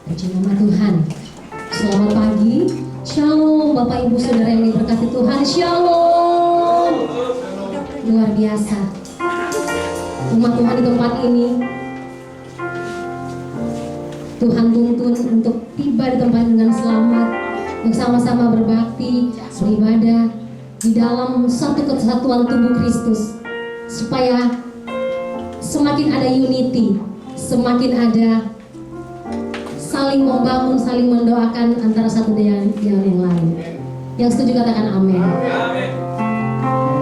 Puji nama Tuhan. Selamat pagi. Shalom Bapak Ibu Saudara yang diberkati Tuhan. Shalom. Luar biasa. Umat Tuhan di tempat ini, Tuhan tuntun untuk tiba di tempat dengan selamat, untuk sama-sama berbakti, beribadah di dalam satu kesatuan tubuh Kristus, supaya semakin ada unity, semakin ada saling membangun, saling mendoakan antara satu dengan yang lain. Yang setuju katakan amin.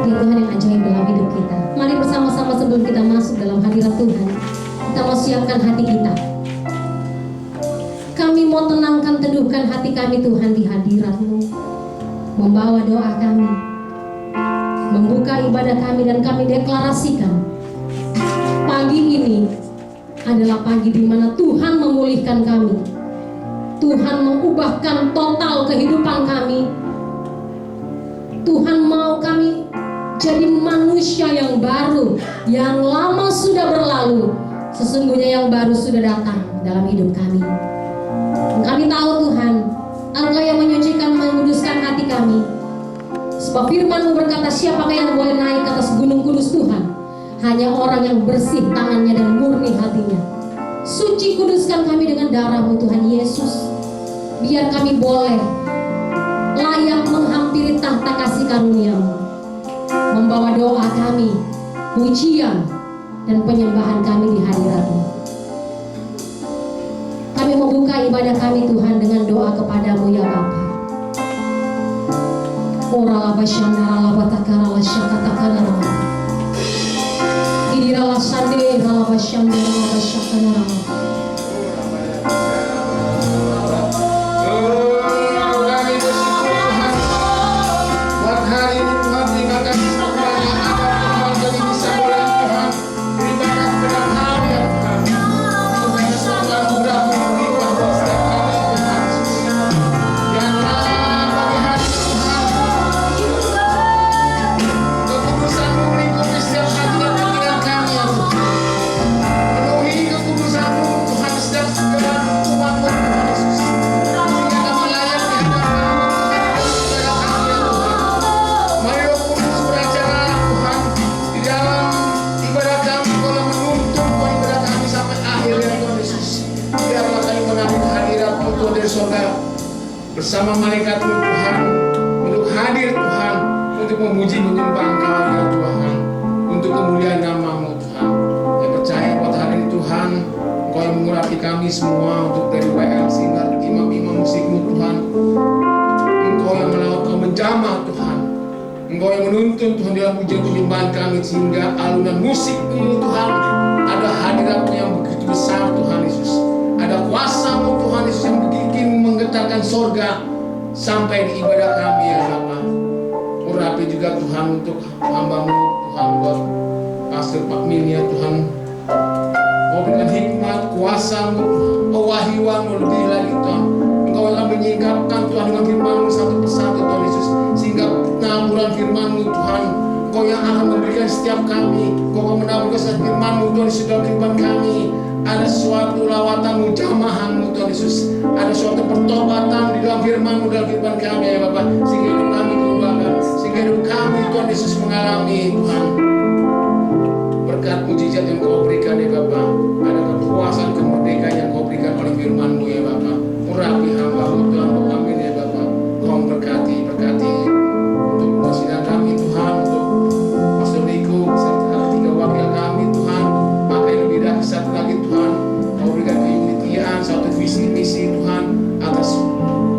Dia Tuhan yang ajaib dalam hidup kita. Mari bersama-sama sebelum kita masuk dalam hadirat Tuhan, kita mau siapkan hati kita. Kami mau tenangkan, teduhkan hati kami Tuhan di hadirat-Mu, membawa doa kami, membuka ibadah kami, dan kami deklarasikan pagi ini adalah pagi di mana Tuhan memulihkan kami. Tuhan mengubahkan total kehidupan kami. Tuhan mau kami jadi manusia yang baru. Yang lama sudah berlalu, sesungguhnya yang baru sudah datang dalam hidup kami. Kami tahu Tuhan, Engkau yang menyucikan, menguduskan hati kami. Sebab firman-Mu berkata, siapakah yang boleh naik ke atas gunung kudus Tuhan? Hanya orang yang bersih tangannya dan murni hatinya. Suci kuduskan kami dengan darah-Mu Tuhan Yesus. Biar kami boleh layak menghampiri tahta kasih karunia-Mu, membawa doa kami, pujian dan penyembahan kami di hadirat-Mu. Kami membuka ibadah kami Tuhan dengan doa kepadamu ya Bapa. Ora laba syandara laba takara la syakatakana laba. Idira la sande laba syandara laba syakana laba. Bersama malaikat Tuhan untuk hadir Tuhan, untuk memuji menyembah Engkau ya Tuhan, untuk kemuliaan nama-Mu Tuhan. Yang percaya pada hari ini Tuhan, Engkau yang mengurapi kami semua untuk dari WL sehingga imam-imam musik-Mu Tuhan. Engkau yang melakukan menjamah Tuhan, Engkau yang menuntun Tuhan dalam pujian penyembahan kami, sehingga alunan musik ini Tuhan ada hadirat-Mu yang begitu besar Tuhan Yesus. Ada kuasa-Mu Tuhan Yesus yang bikin menggetarkan sorga sampai di ibadah kami ya Bapa. Urapi juga Tuhan untuk hamba-Mu Tuhan, buat Pastor Pak Min ya Tuhan. Kau berikan hikmat, kuasa-Mu, pewahyuan-Mu lebih lagi Tuhan. Engkau akan menyingkapkan Tuhan dengan firman-Mu satu persatu Tuhan Yesus, sehingga penaburan firman-Mu Tuhan, Engkau yang akan memberikan setiap kami. Engkau akan menaburkan setiap firman-Mu Tuhan Yesus dalam kehidupan kami. Ada suatu lawatan mujamahan-Mu Tuhan Yesus, ada suatu pertobatan di dalam firman-Mu dalam kehidupan kami ya Bapak, sehingga hidup kami diubahkan, sehingga hidup kami Tuhan Yesus mengalami Tuhan berkat mujizat yang Kau berikan ya Bapak. Ada kepuasan, kemerdekaan yang Kau berikan oleh firman-Mu ya Bapak. Urapi hamba-Mu Tuhan, amin ya Bapak. Kau berkati untuk sidang kami Tuhan, untuk Pastor Riko serta tiga wakil kami Tuhan. Pakai lebih dahsyat lagi Tuhan, Kau berikan keunitian, satu visi misi Tuhan atas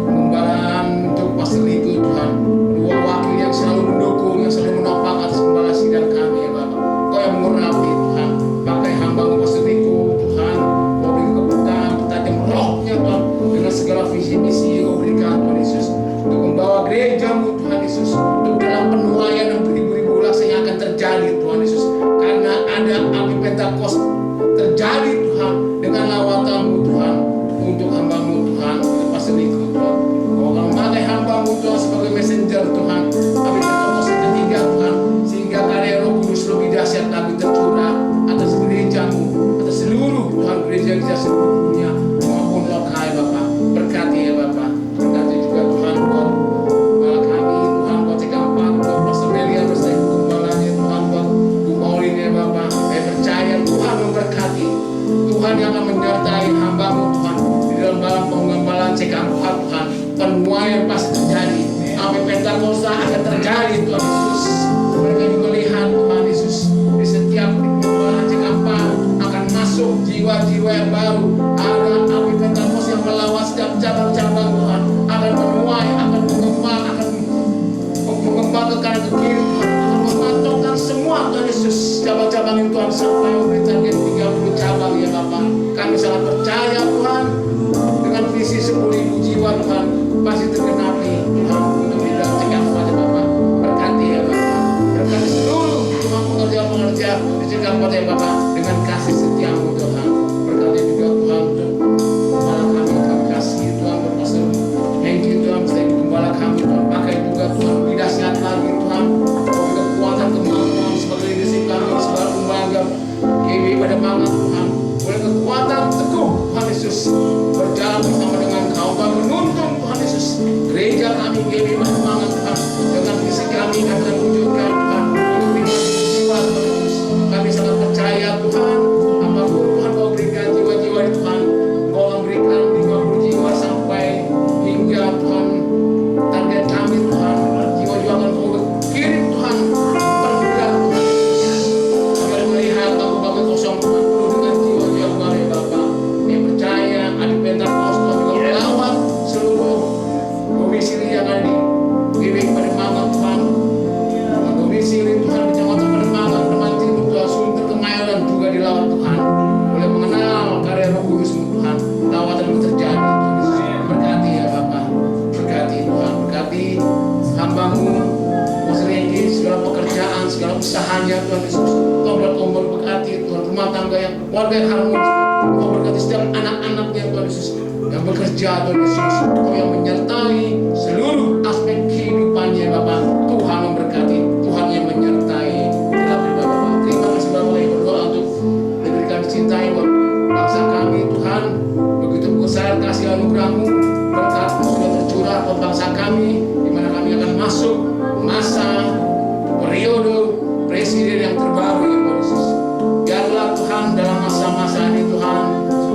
pembalaan untuk Pastor Riko Tuhan. Dua wakil yang selalu mendukung, yang selalu menopang atas pembalaan sidang kami cabang-cabang yang Tuhan sampai memberitakan 30 cabang ya Bapak. Kami sangat percaya Tuhan dengan visi 10.000 jiwa Tuhan pasti tergenapi Tuhan untuk tidak cegah kepada Bapak. Berkati ya Bapak, berkati seluruh Tuhan pengerja-pengerja dicegah kepada ya Bapak dengan kasih setiamu Tuhan. Berkati juga Tuhan untuk gembala kami kasih Tuhan berpasal. Thank you Tuhan, saya gembala kami Tuhan, pakai juga Tuhan lebih dahsyat lagi Tuhan, kekuatan kemampuan sebagai leadership kami sebagai lembaga GBI pada banget Tuhan, boleh kekuatan teguh Tuhan Yesus berjalan bersama dengan Kau dan menuntun Tuhan Yesus gereja kami GBI pada banget Tuhan, dengan visi kami akan wujudkan Tuhan untuk jiwa Tuhan Yesus. Kami sangat percaya Tuhan, apapun Tuhan Kau berikan jiwa-jiwa di Tuhan, Kau memberikan 50 jiwa sampai hingga Tuhan target kami Tuhan, jiwa-jiwa akan Kau kirim Tuhan perbudak Tuhan Yesus. Agar melihat Kau bangun kosong Tuhan penuh dengan jiwa-jiwa baru ya Bapak. Yang percaya adik Pentakosta Tuhan juga melawat seluruh domisili yang ada di GBI Pademangan Tuhan, domisili Tuhan di Kecamatan Pademangan, Teman Timur Tuhan, Sunter, Kemayoran juga dilawat Tuhan, boleh mengenal karya Roh Kudus-Mu Tuhan, lawatan yang terjadi Tuhan Yesus. Berkati ya Bapak, berkati Tuhan, berkati hamba-Mu Mas Regi, segala pekerjaan, segala usahanya Tuhan Yesus. Tombol-tombol berkati Tuhan, rumah tangga yang keluarga yang harmonis. Kau berkati setiap anak-anaknya Tuhan Yesus yang bekerja Tuhan Yesus. Kau yang menyertai seluruh aspek kehidupannya Bapak. Tuhan memberkati, Tuhan yang menyertai. Bapak, terima kasih Bapak yang berdoa untuk negeri kami cintai bangsa kami Tuhan. Begitu besar kasih anugerah-Mu, berkat-Mu sudah tercurah ke bangsa kami, di mana kami akan masuk masa periode presiden yang terbaru ya Tuhan Yesus. Biarlah Tuhan dalam masa-masa ini Tuhan,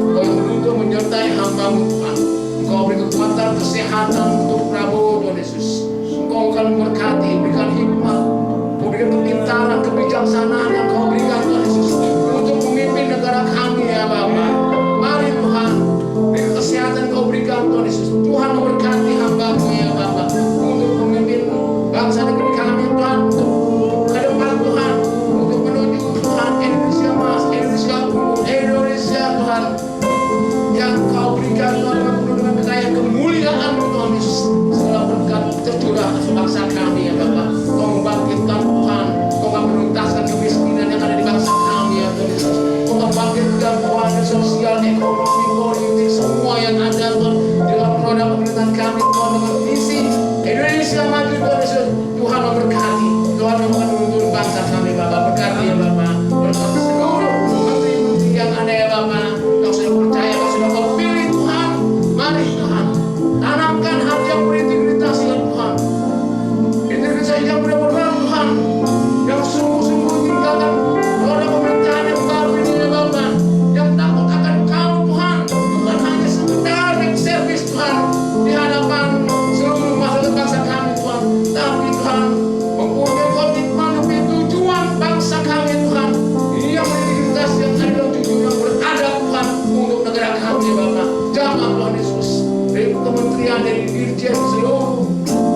Kau yang menuntun menyertai hamba-Mu Tuhan. Engkau beri kekuatan kesehatan untuk Prabowo Tuhan Yesus. Engkau akan memberkati, berikan hikmat, Kau berikan kepintaran, kebijaksanaan yang Kau berikan Tuhan Yesus untuk memimpin negara kami ya Bapak. Mari Tuhan, beri kesehatan Kau berikan Tuhan Yesus. Tuhan memberkati hamba-Mu ya Bapak untuk memimpin bangsa negeri kami Tuhan, untuk ke depan Tuhan, untuk menuju Tuhan Indonesia Mas, Indonesia Tuhan yang Kau berikan Tuhan dengan kekayaan kemuliaan Tuhan Yesus. Segala berkat tercurah atas bangsa kami ya Bapak. Kau membangkitkan Tuhan, Kau akan menuntaskan kemiskinan yang ada di bangsa kami ya Tuhan Yesus. Kau membangkitkan Tuhan sosial, ekonomi, politik, semua yang ada Tuhan dalam roda pemerintahan kami Tuhan dengan visi Indonesia maju Tuhan Yesus. Tuhan memberkati, Tuhan menuntun bangsa kami Bapak. Berkati ya Bapak, berkati seluruh menteri-menteri yang ada ya Bapak. Kau sudah percaya, Kau sudah Kau pilih Tuhan. Mari Tuhan, tanamkan hati yang berintegritas ya Tuhan, integritas yang benar-benar Tuhan, yang sungguh-sungguh tinggalkan roda pemerintahan yang baru ini ya Bapak, yang takut akan Kau Tuhan, bukan hanya sekedar lip service Tuhan di hadapan seluruh masyarakat bangsa kami Tuhan, tapi Tuhan mempunyai komitmen lebih tujuan bangsa kami Tuhan, yang berintegritas, yang adil, jujur, yang beradab Tuhan untuk negara kami Bapak. Jangan Tuhan Yesus, dari kementerian, dari dirjen seluruh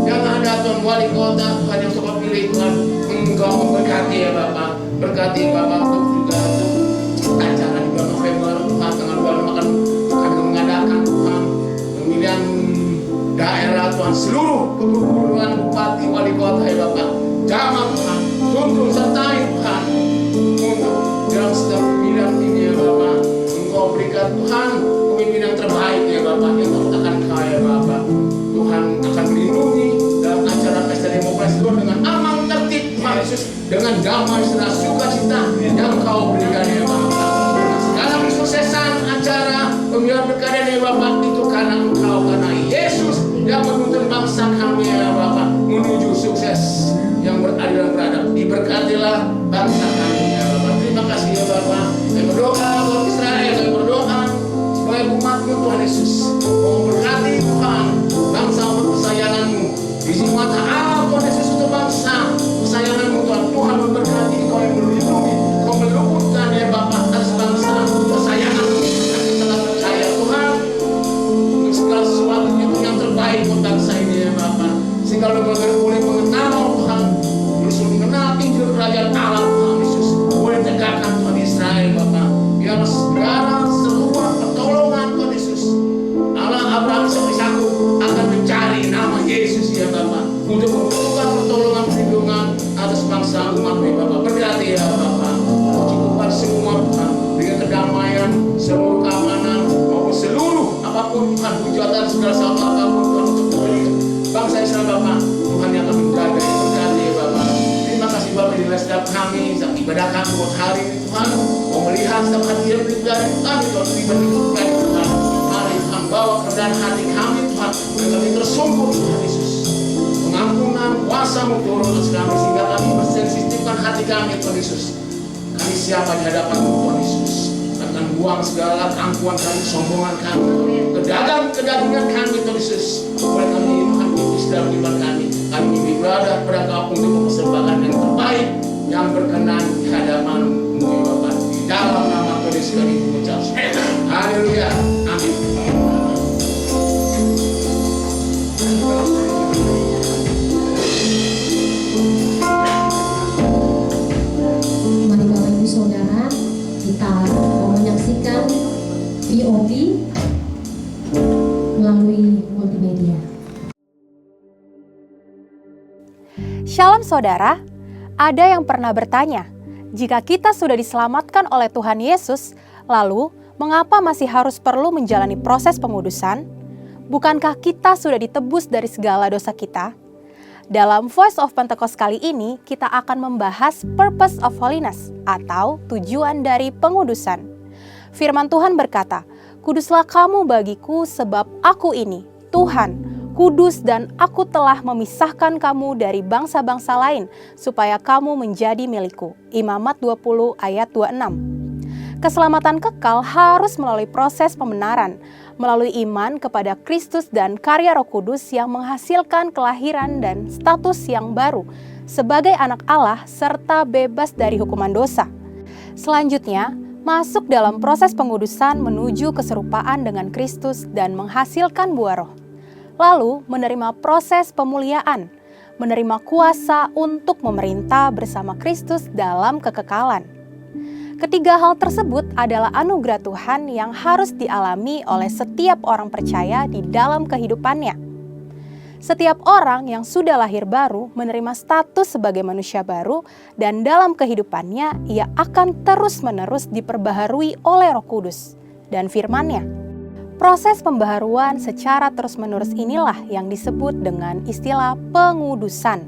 yang ada Tuhan, wali kota Tuhan yang Kau pilih Tuhan, Engkau memberkati ya Bapak. Berkati Bapak untuk juga untuk acara di bulan November Tuhan, tanggal 2 akan kami mengadakan Tuhan pemilihan daerah Tuhan, seluruh perguruan bupati wali kota ya Bapak. Jangan Tuhan, tuntun sertai Tuhan untuk dalam setiap pemilihan ini ya Bapak. Engkau berikan Tuhan pemimpin yang terbaik ya Bapak, yang akan kaya Bapak. Tuhan akan melindungi dalam acara pesta demokrasi Tuhan dengan aman tertib Tuhan Yesus, dengan damai serta sukacita yang Kau berikan ya Bapak. Segala kesuksesan acara pemilihan berkada ya Bapak itu karena Engkau, karena Yesus yang menuntun bangsa kami ya Bapak menuju sukses yang beradil dan beradab. Diberkatilah bangsa kami ya Bapak. Terima kasih ya Bapak. Saya berdoa buat Israel, saya berdoa supaya umat-Mu Tuhan Yesus mau berkati Tuhan bangsa kesayangan-Mu. Biji mata Allah Tuhan Yesus untuk bangsa kesayangan-Mu Tuhan. Tuhan memberkati, Kau yang melindungi, Kau meluputkan ya Bapak atas bangsa kesayangan-Mu. Kami telah percaya Tuhan untuk segala sesuatu itu yang terbaik untuk bangsa ini ya Bapak. Sehingga boleh mengenal Tuhan, terus mengenal Injil Kerajaan Allah Tuhan Yesus. ibadah kami buat hari ini Tuhan. Kau melihat setiap hati yang pribadi kami Tuhan, pribadi Tuhan. Mari Tuhan bawa kerendahan hati kami Tuhan, dan kami tersungguh Tuhan Yesus. Pengampunan kuasa-Mu turun atas kami sehingga kami bersensitifkan hati kami Tuhan Yesus. Kami siapa di hadapan-Mu Tuhan Yesus. Akan buang segala keangkuhan kami, kesombongan kami, kedagingan kami Tuhan Yesus. Oleh kami Tuhan Yesus dalam iman kami. Kami beribadah kepada Kau untuk mempersembahkan yang terbaik yang berkenan di hadapan-Mu ya Bapa. Di dalam nama Tuhan Yesus kami mengucap. Haleluya. Amin. Mari Bapak Ibu Saudara, kita mau menyaksikan VOD melalui multimedia. Shalom saudara, ada yang pernah bertanya, jika kita sudah diselamatkan oleh Tuhan Yesus, lalu mengapa masih harus perlu menjalani proses pengudusan? Bukankah kita sudah ditebus dari segala dosa kita? Dalam Voice of Pentecost kali ini, kita akan membahas Purpose of Holiness atau tujuan dari pengudusan. Firman Tuhan berkata, "Kuduslah kamu bagiku sebab aku ini, Tuhan, kudus dan aku telah memisahkan kamu dari bangsa-bangsa lain supaya kamu menjadi milikku." Imamat 20 ayat 26. Keselamatan kekal harus melalui proses pembenaran, melalui iman kepada Kristus dan karya Roh Kudus yang menghasilkan kelahiran dan status yang baru sebagai anak Allah serta bebas dari hukuman dosa. Selanjutnya, masuk dalam proses pengudusan menuju keserupaan dengan Kristus dan menghasilkan buah roh. Lalu menerima proses pemuliaan, menerima kuasa untuk memerintah bersama Kristus dalam kekekalan. Ketiga hal tersebut adalah anugerah Tuhan yang harus dialami oleh setiap orang percaya di dalam kehidupannya. Setiap orang yang sudah lahir baru menerima status sebagai manusia baru dan dalam kehidupannya ia akan terus-menerus diperbaharui oleh Roh Kudus dan firman-Nya. Proses pembaharuan secara terus-menerus inilah yang disebut dengan istilah pengudusan,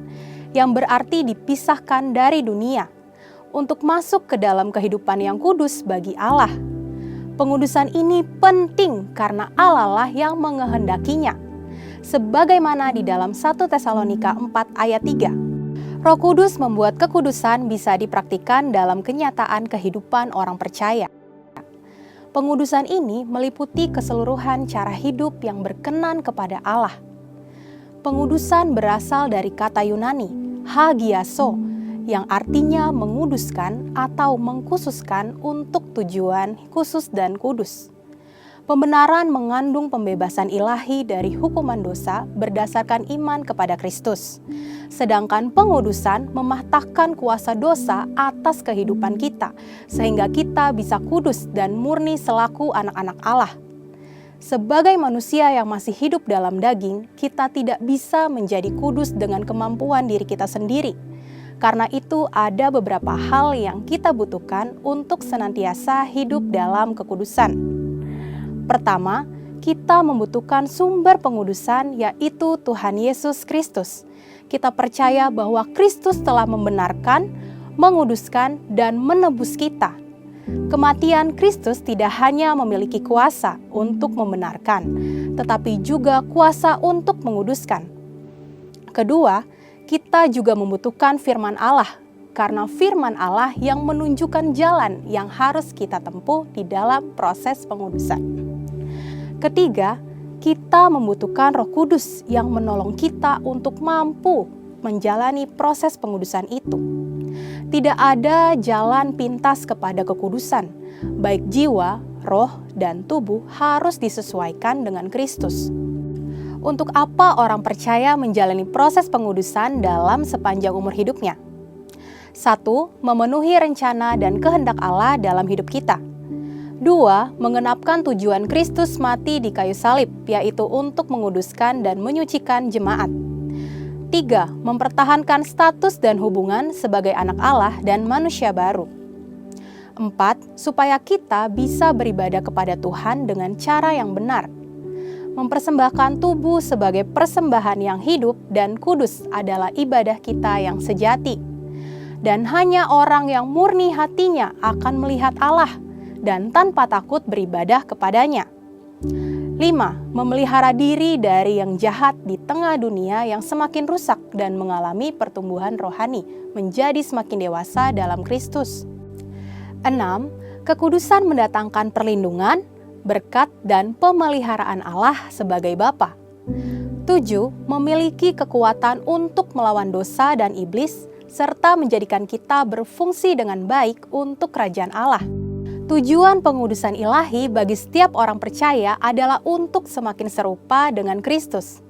yang berarti dipisahkan dari dunia untuk masuk ke dalam kehidupan yang kudus bagi Allah. Pengudusan ini penting karena Allah lah yang mengehendakinya. Sebagaimana di dalam 1 Tesalonika 4 ayat 3. Roh Kudus membuat kekudusan bisa dipraktikkan dalam kenyataan kehidupan orang percaya. Pengudusan ini meliputi keseluruhan cara hidup yang berkenan kepada Allah. Pengudusan berasal dari kata Yunani, hagiaso, yang artinya menguduskan atau mengkhususkan untuk tujuan khusus dan kudus. Pembenaran mengandung pembebasan ilahi dari hukuman dosa berdasarkan iman kepada Kristus. Sedangkan pengudusan mematahkan kuasa dosa atas kehidupan kita, sehingga kita bisa kudus dan murni selaku anak-anak Allah. Sebagai manusia yang masih hidup dalam daging, kita tidak bisa menjadi kudus dengan kemampuan diri kita sendiri. Karena itu ada beberapa hal yang kita butuhkan untuk senantiasa hidup dalam kekudusan. Pertama, kita membutuhkan sumber pengudusan yaitu Tuhan Yesus Kristus. Kita percaya bahwa Kristus telah membenarkan, menguduskan, dan menebus kita. Kematian Kristus tidak hanya memiliki kuasa untuk membenarkan, tetapi juga kuasa untuk menguduskan. Kedua, kita juga membutuhkan firman Allah, karena firman Allah yang menunjukkan jalan yang harus kita tempuh di dalam proses pengudusan. Ketiga, kita membutuhkan Roh Kudus yang menolong kita untuk mampu menjalani proses pengudusan itu. Tidak ada jalan pintas kepada kekudusan, baik jiwa, roh, dan tubuh harus disesuaikan dengan Kristus. Untuk apa orang percaya menjalani proses pengudusan dalam sepanjang umur hidupnya? 1. Memenuhi rencana dan kehendak Allah dalam hidup kita. 2. Mengenapkan tujuan Kristus mati di kayu salib, yaitu untuk menguduskan dan menyucikan jemaat. 3. Mempertahankan status dan hubungan sebagai anak Allah dan manusia baru. 4. Supaya kita bisa beribadah kepada Tuhan dengan cara yang benar. Mempersembahkan tubuh sebagai persembahan yang hidup dan kudus adalah ibadah kita yang sejati. dan hanya orang yang murni hatinya akan melihat Allah dan tanpa takut beribadah kepadanya. 5. Memelihara diri dari yang jahat di tengah dunia yang semakin rusak dan mengalami pertumbuhan rohani menjadi semakin dewasa dalam Kristus. 6. Kekudusan mendatangkan perlindungan, berkat, dan pemeliharaan Allah sebagai Bapa. 7. Memiliki kekuatan untuk melawan dosa dan iblis, serta menjadikan kita berfungsi dengan baik untuk kerajaan Allah. Tujuan pengudusan ilahi bagi setiap orang percaya adalah untuk semakin serupa dengan Kristus.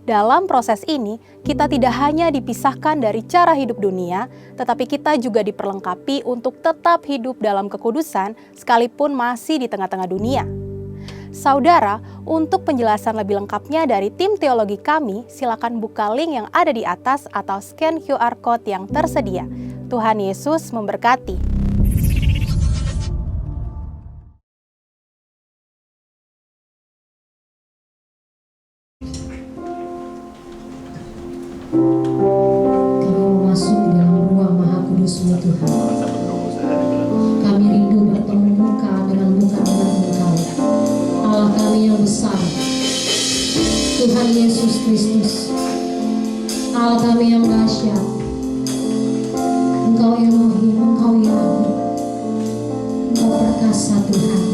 Dalam proses ini, kita tidak hanya dipisahkan dari cara hidup dunia, tetapi kita juga diperlengkapi untuk tetap hidup dalam kekudusan sekalipun masih di tengah-tengah dunia. Saudara, untuk penjelasan lebih lengkapnya dari tim teologi kami, silakan buka link yang ada di atas atau scan QR Code yang tersedia. Tuhan Yesus memberkati. Kami memasuki dalam ruang Maha Kudus-Mu Tuhan. Kami rindu bertemu muka dengan Engkau, Allah kami yang besar, Tuhan Yesus Kristus, Allah kami yang dahsyat. Engkau Elohim, Engkau Yahweh, Engkau perkasa Tuhan.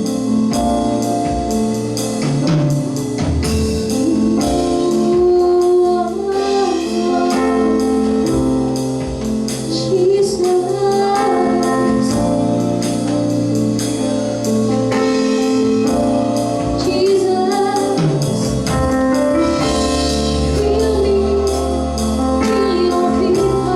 Feel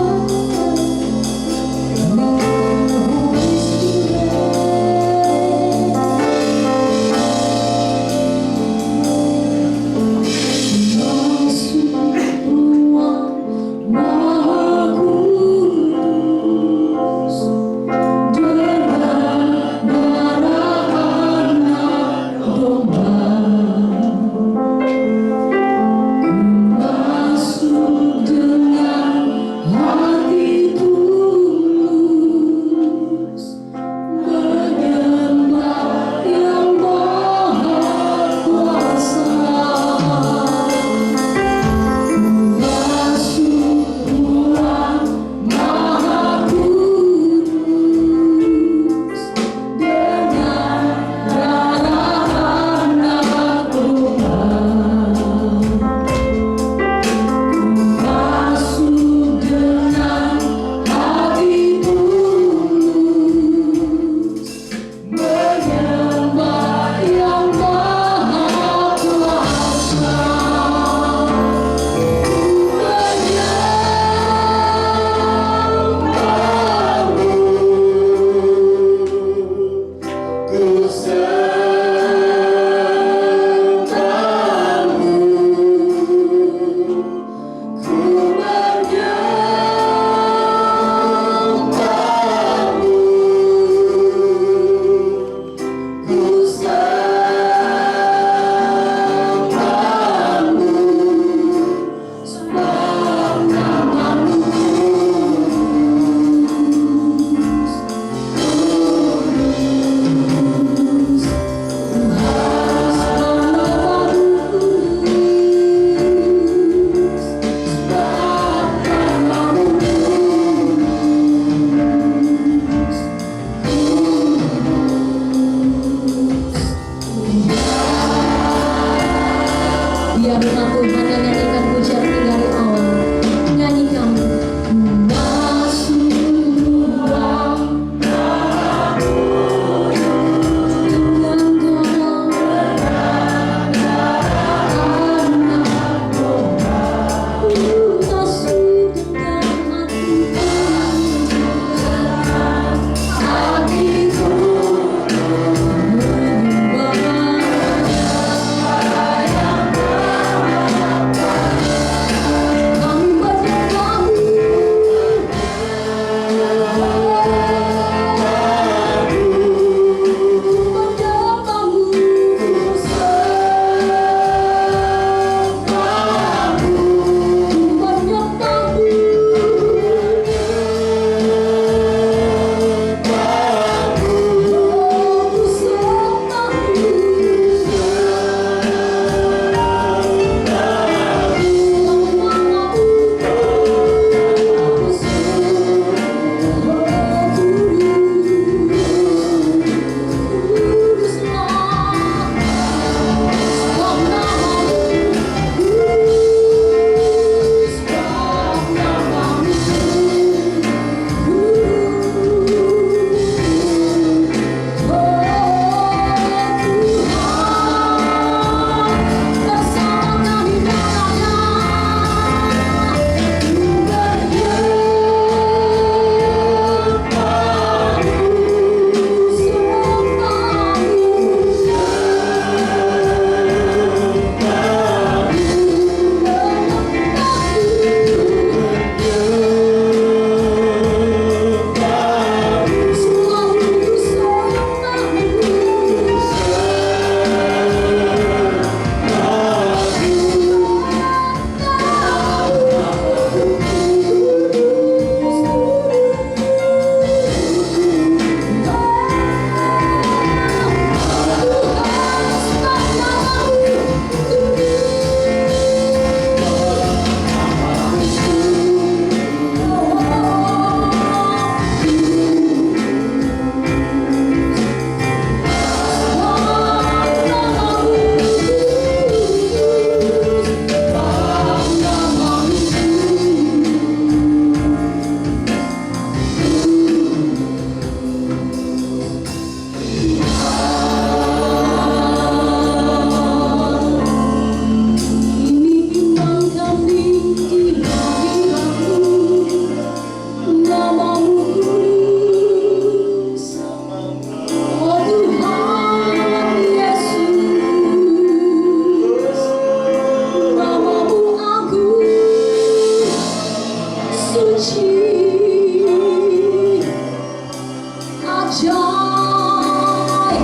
bajai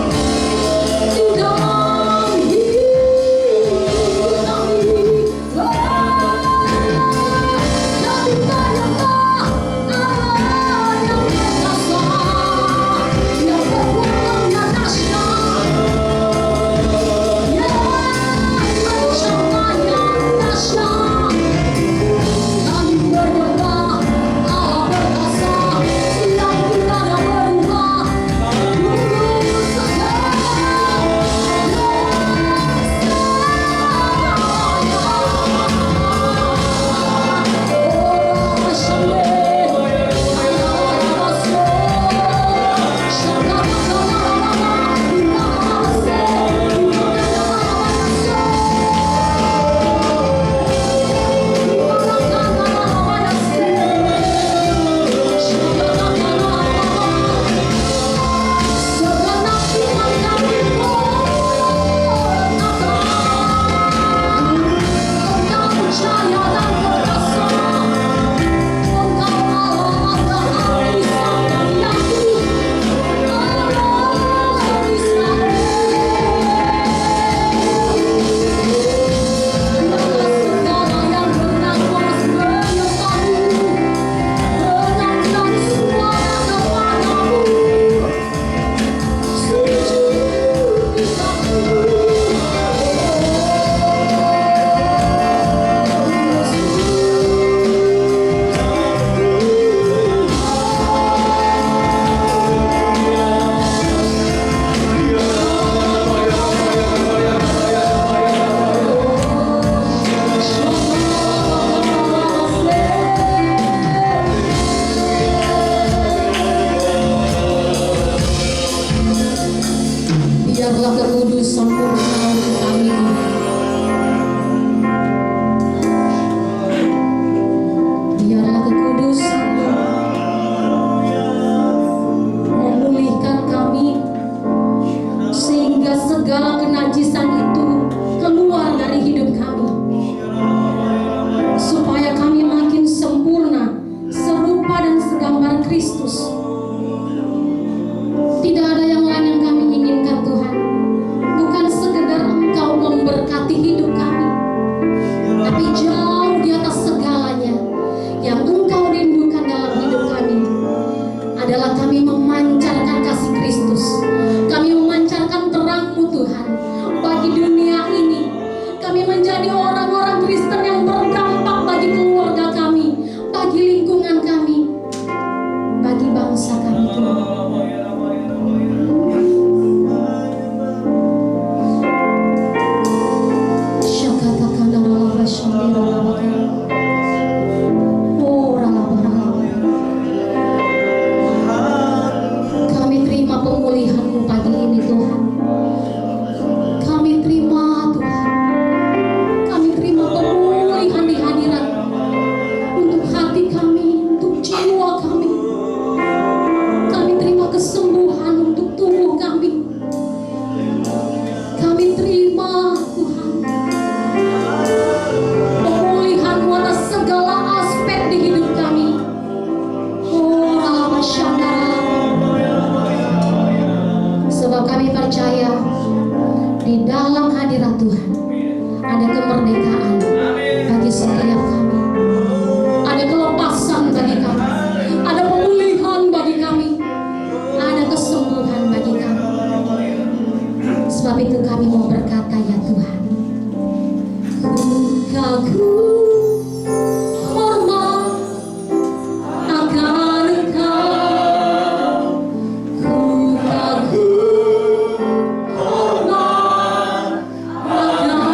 di dalam hidup kami. Dan ternyata Allah yang berkuasa, yang berkuasa yang dahsyat, yang rencana yang dahsyat. Kami berdoa Allah berkuasa yang tiada berubah, dulu sekarang biarlah kekudusan menaungi kami. Biarlah kekudusan memulihkan kami, sehingga segala kenajisan itu keluar dari hidup kami, supaya kami makin sempurna, serupa dan segambar Kristus. Tidak ada yang lain yang kami inginkan, Tuhan. Bukan sekedar Engkau memberkati hidup kami, tapi jauh di atas segalanya yang Engkau rindukan dalam hidup kami adalah kami memancarkan kasih Kristus. Kami memancarkan terang-Mu, Tuhan, bagi dunia ini. Kami menjadi orang-orang Kristen yang berdampak bagi keluarga kami, bagi lingkungan kami, bagi bangsa kami, Tuhan. Kami terima pemulihan-Mu pagi ini, Tuhan. Kami terima, Tuhan. Kami terima pemulihan di hadirat untuk hati kami, untuk jiwa kami. Kami terima kesembuhan untuk tubuh kami. Kami terima, Tuhan, pemulihan-Mu atas segala aspek di hidup kami. Oh, Alamasyanda. Sebab kami percaya di dalam hadirat Tuhan ada kemerdekaan bagi setiap kami, ada kelepasan bagi kami, ada pemulihan bagi kami, ada kesembuhan bagi kami. Sebab itu kami mau berkata, ya Tuhan, ku kagum hormat akan Engkau, ku kagum hormat akan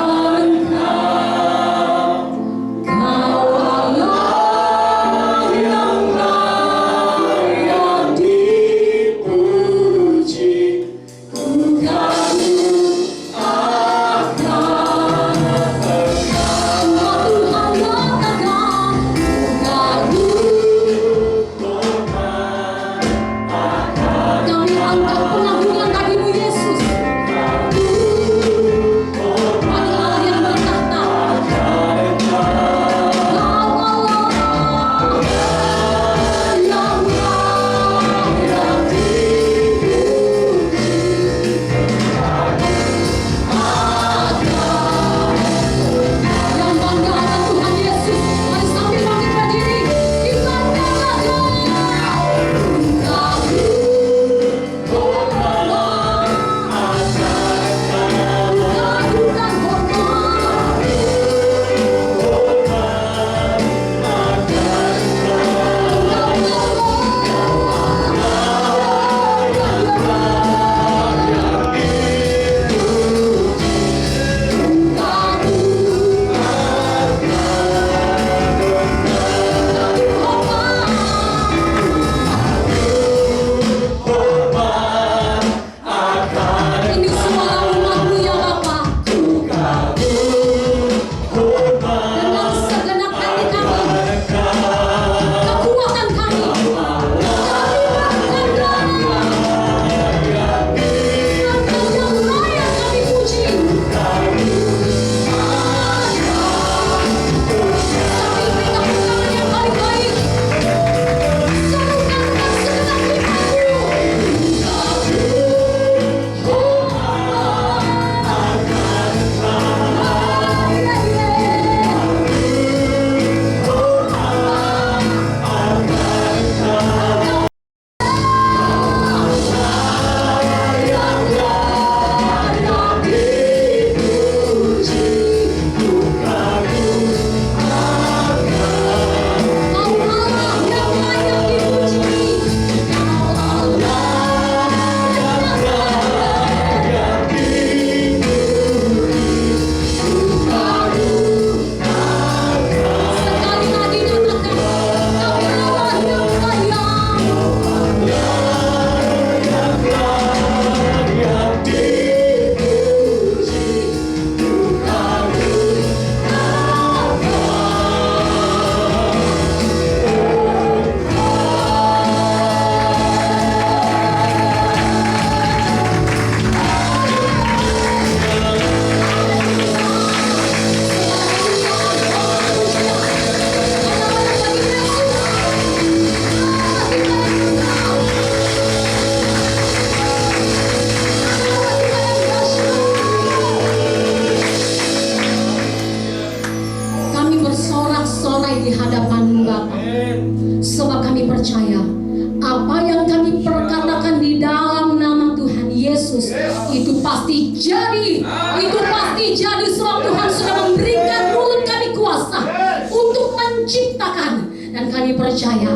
percaya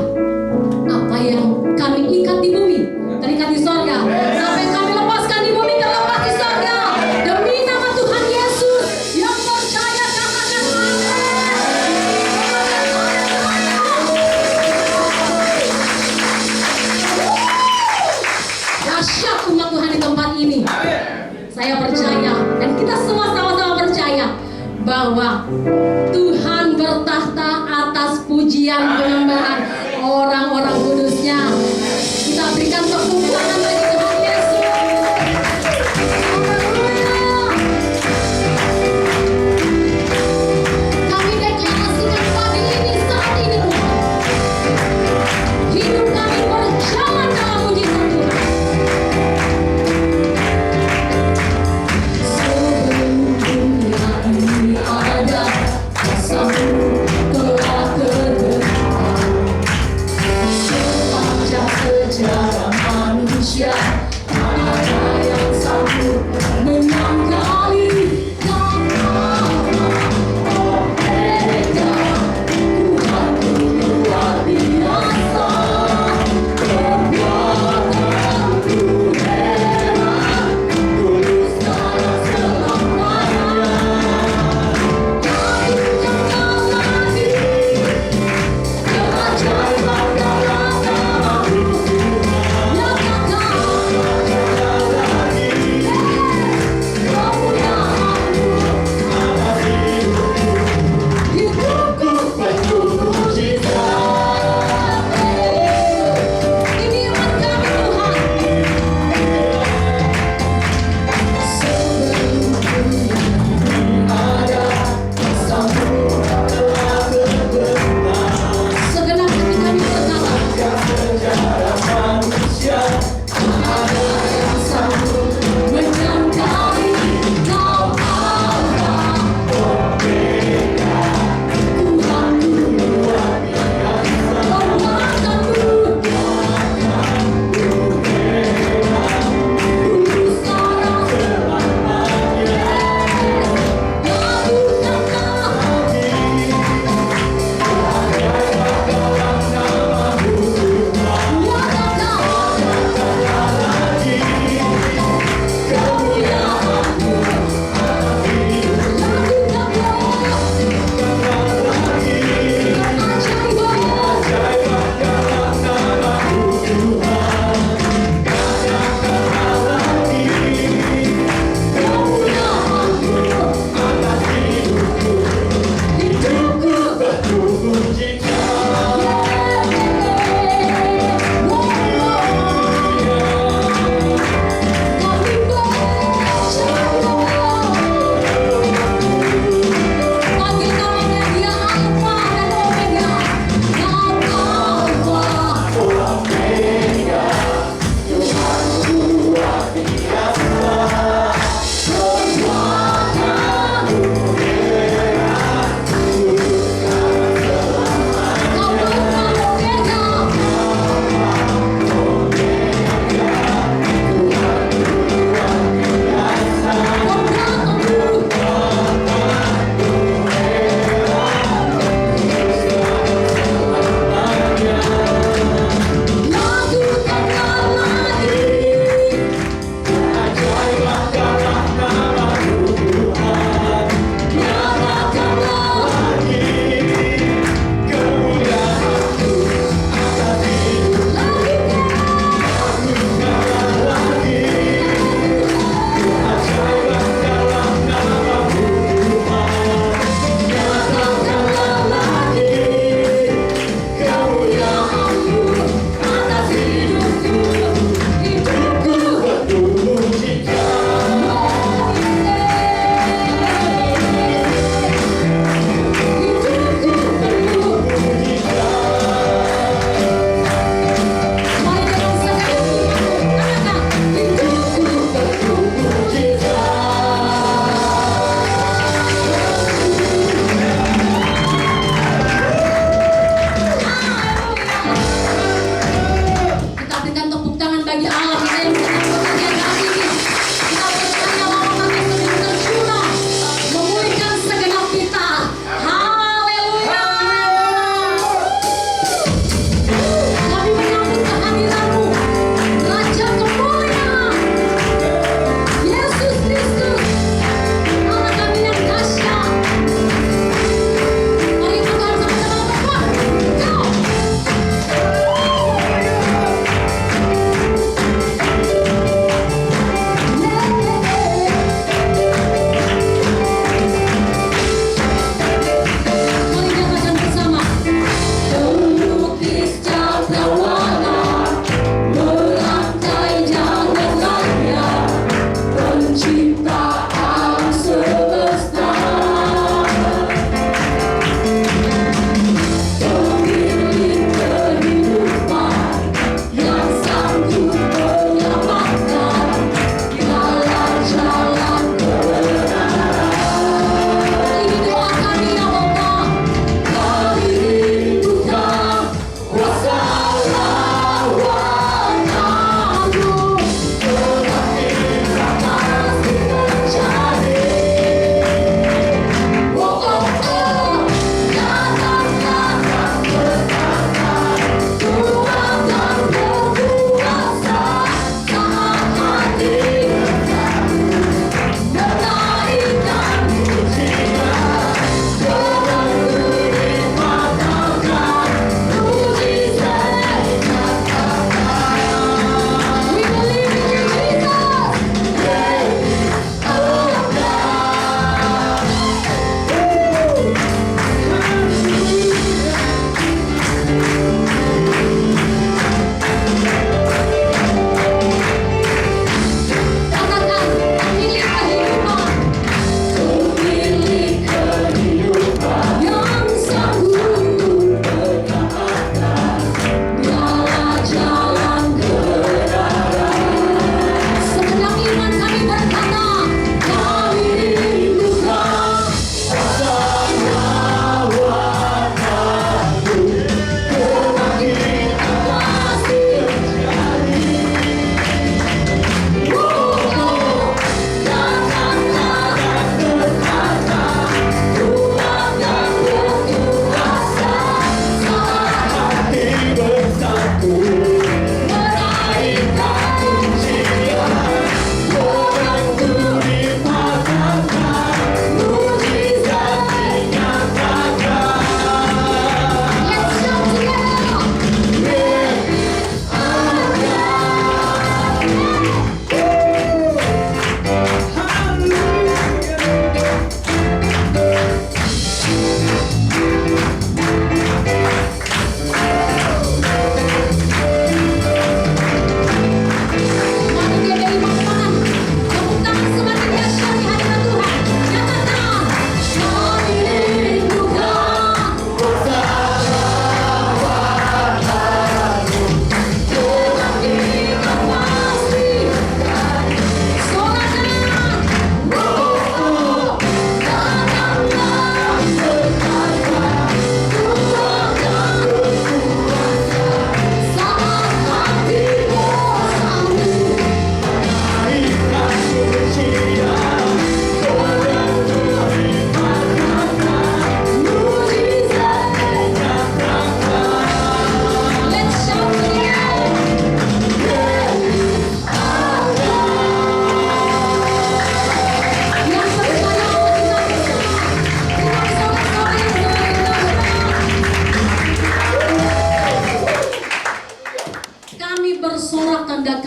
apa yang kami ikat di bumi terikat di sorga, apa yang kami lepaskan di bumi terlepas di sorga. Demi nama Tuhan Yesus, yang percaya katakan dahsyat umat Tuhan di tempat ini. Saya percaya dan kita semua sama-sama percaya bahwa Tuhan bertahta atas pujian penyembahan orang-orang kudusnya. Kita berikan tepuk tangan bagi Tuhan Yesus. Haleluya. Kami deklarasikan pagi ini, saat ini Tuhan, hidup kami berjalan dalam mujizat Tuhan. Sebelum dunia ini ada, kuasa-Mu telah terbentuk. Sepanjang sejarah manusia, tak ada yang sanggup menyangkali kata Omega. Tuhanku luar biasa, perbuatanku heran, tulus dalam selamanya. Lakukanlah lagi keajaiban dalam nama-Mu. Nyatakan lagi kemuliaan-Mu atas hidupku. Hidupku penuh mujizat. Ini iman kami Tuhan. Sebelum dunia ada, kuasa-Mu telah terbentuk. Segenap hati kami berkata, sejarah manusia, tak ada yang sanggup menyangkali Kau Alfa Omega. Tuhanku luar biasa, perbuatanmu tulus dalam selamanya. Lakukanlah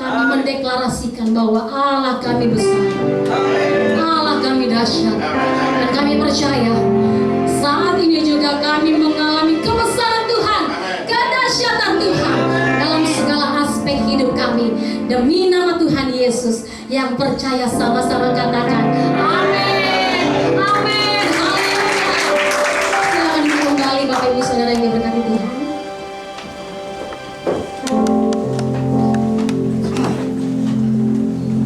kami mendeklarasikan bahwa Allah kami besar, Allah kami dahsyat, dan kami percaya saat ini juga kami mengalami kebesaran Tuhan, kedahsyatan Tuhan dalam segala aspek hidup kami. Demi nama Tuhan Yesus, yang percaya sama-sama katakan amin, amin, haleluya. Silakan kembali Bapak Ibu Saudara yang diberkati Tuhan.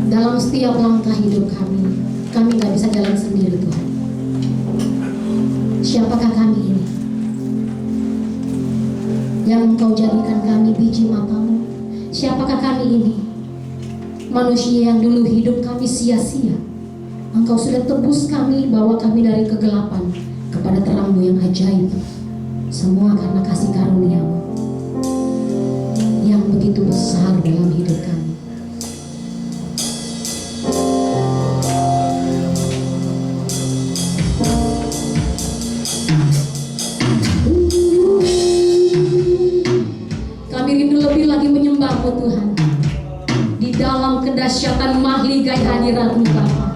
Dalam setiap langkah hidup kami gak bisa jalan sendiri Tuhan. Siapakah kami ini? Yang Engkau jadikan kami biji matamu. Siapakah kami ini? Manusia yang dulu hidup kami sia-sia. Engkau sudah tebus kami, bawa kami dari kegelapan kepada terang-Mu yang ajaib. Semua karena kasih karunia-Mu yang begitu besar dalam hidup kami. Kami rindu lebih lagi menyembah-Mu Tuhan, di dalam kedahsyatan mahligai hadirat-Mu Bapa.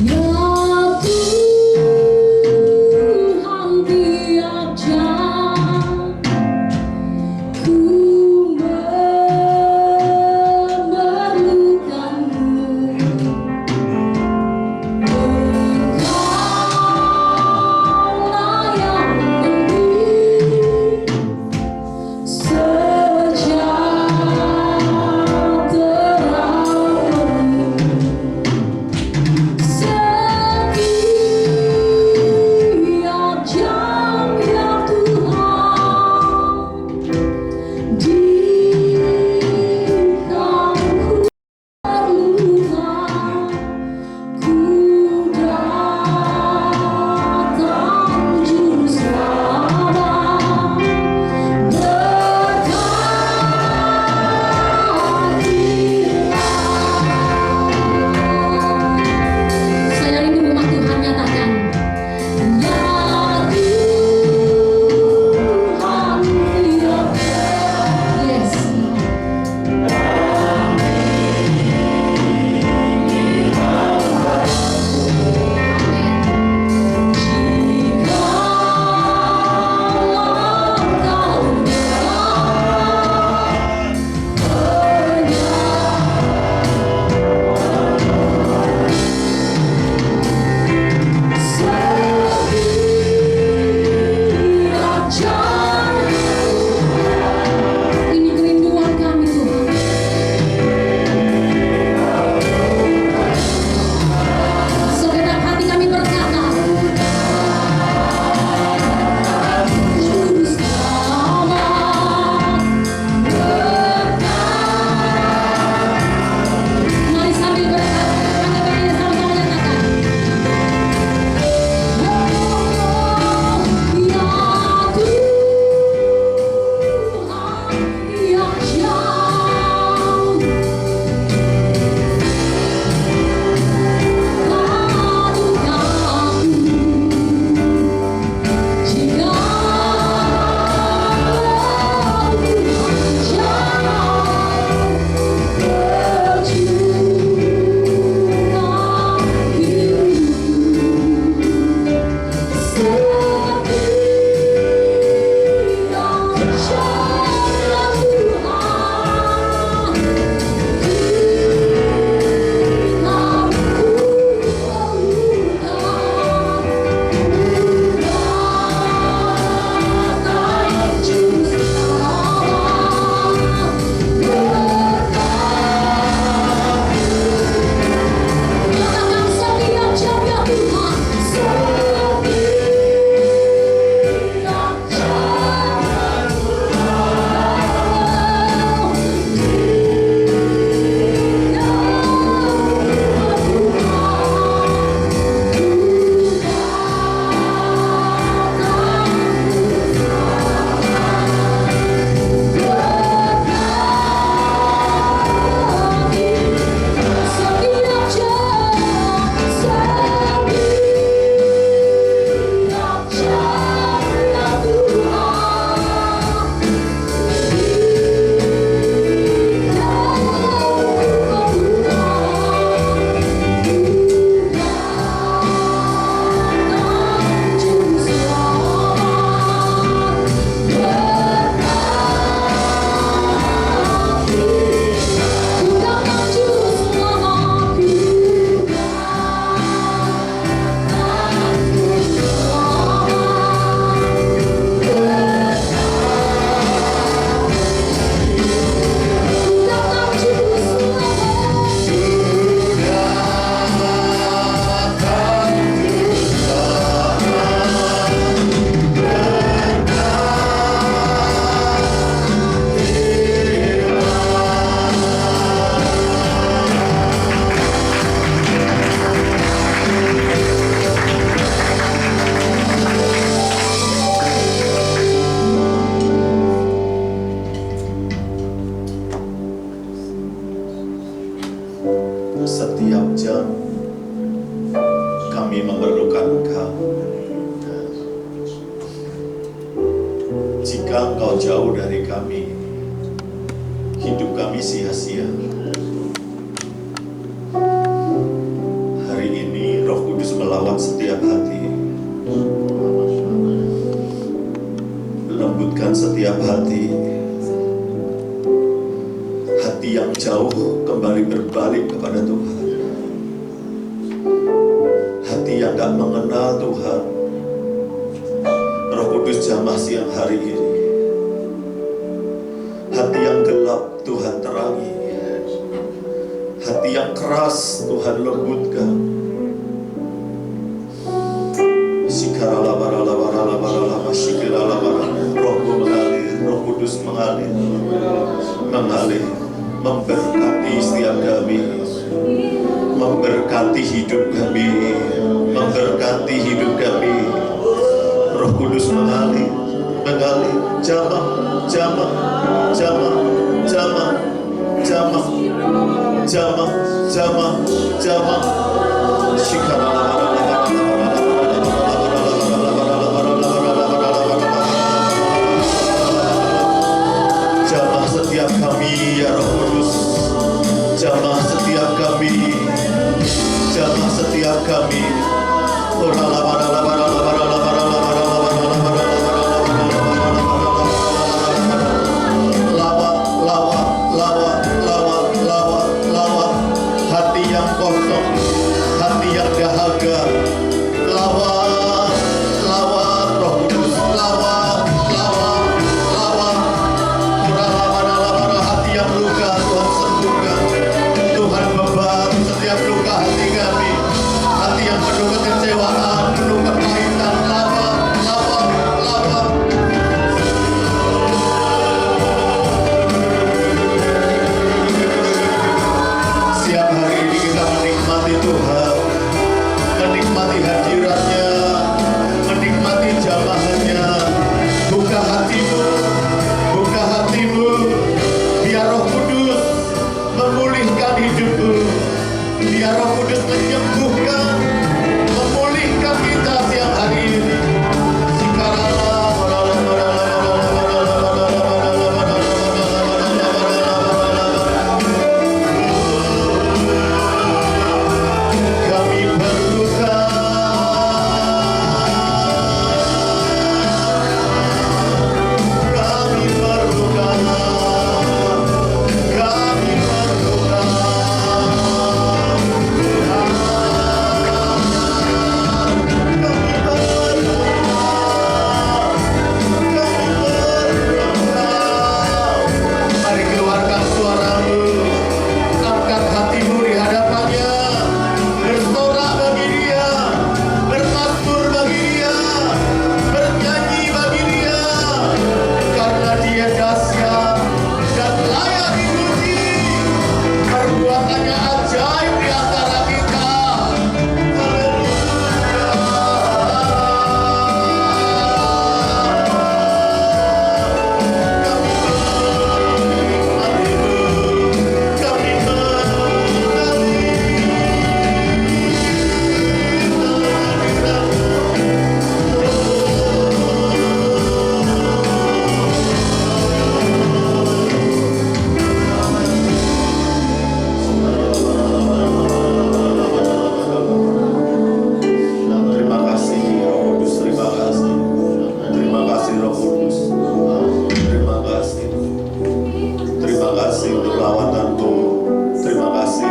Ya Tuhan, tiada ku memerlukan-Mu. Engkaulah yang memberi sejati. jauh dari kami, hidup kami sia-sia. Hari ini Roh Kudus melawat setiap hati, lembutkan setiap hati. Hati yang jauh kembali berbalik kepada Tuhan. Hati yang gak mengenal Tuhan, Roh Kudus jamah siang hari ini. Hati yang gelap Tuhan terangi. Hati yang keras Tuhan lembutkan. Rohmu mengalir, Roh Kudus mengalir, memberkati setiap kami, memberkati hidup kami, memberkati hidup kami. Roh Kudus mengalir, jamah, jamah, jamah, jamah, jamah, jamah, jamah, jamah. Jamah setiap kami ya Roh Kudus, jamah setiap kami, jamah setiap kami. Hati yang kosong, hati yang dahaga, lawan Roh Kudus, lawan. Hati yang luka Tuhan sembuhkan, Tuhan membaru setiap luka hati kami, hati yang penuh kekecewaan, penuh kepahitan, lawan. Siap hari ini kita menikmati Tuhan, menikmati hadiratnya, menikmati jamahannya. Buka hatimu, biar Roh Kudus memulihkan hidupmu, biar Roh Kudus menyembuhkan, memulihkan kita siang hari ini. Kami perlukan, kami perlukan, kami perlukan. Mari keluarkan suaramu, angkat hatimu di hadapannya, bersorak bagi Dia, bermasmur bagi Dia, bernyanyi bagi Dia, karena Dia dahsyat dan layak dipuji. Perbuatannya ajaib di antara kita. Terima kasih Roh Kudus, terima kasih. Terima kasih Roh Kudus. Terima kasih. Terima kasih untuk lawatan-Mu. Terima kasih.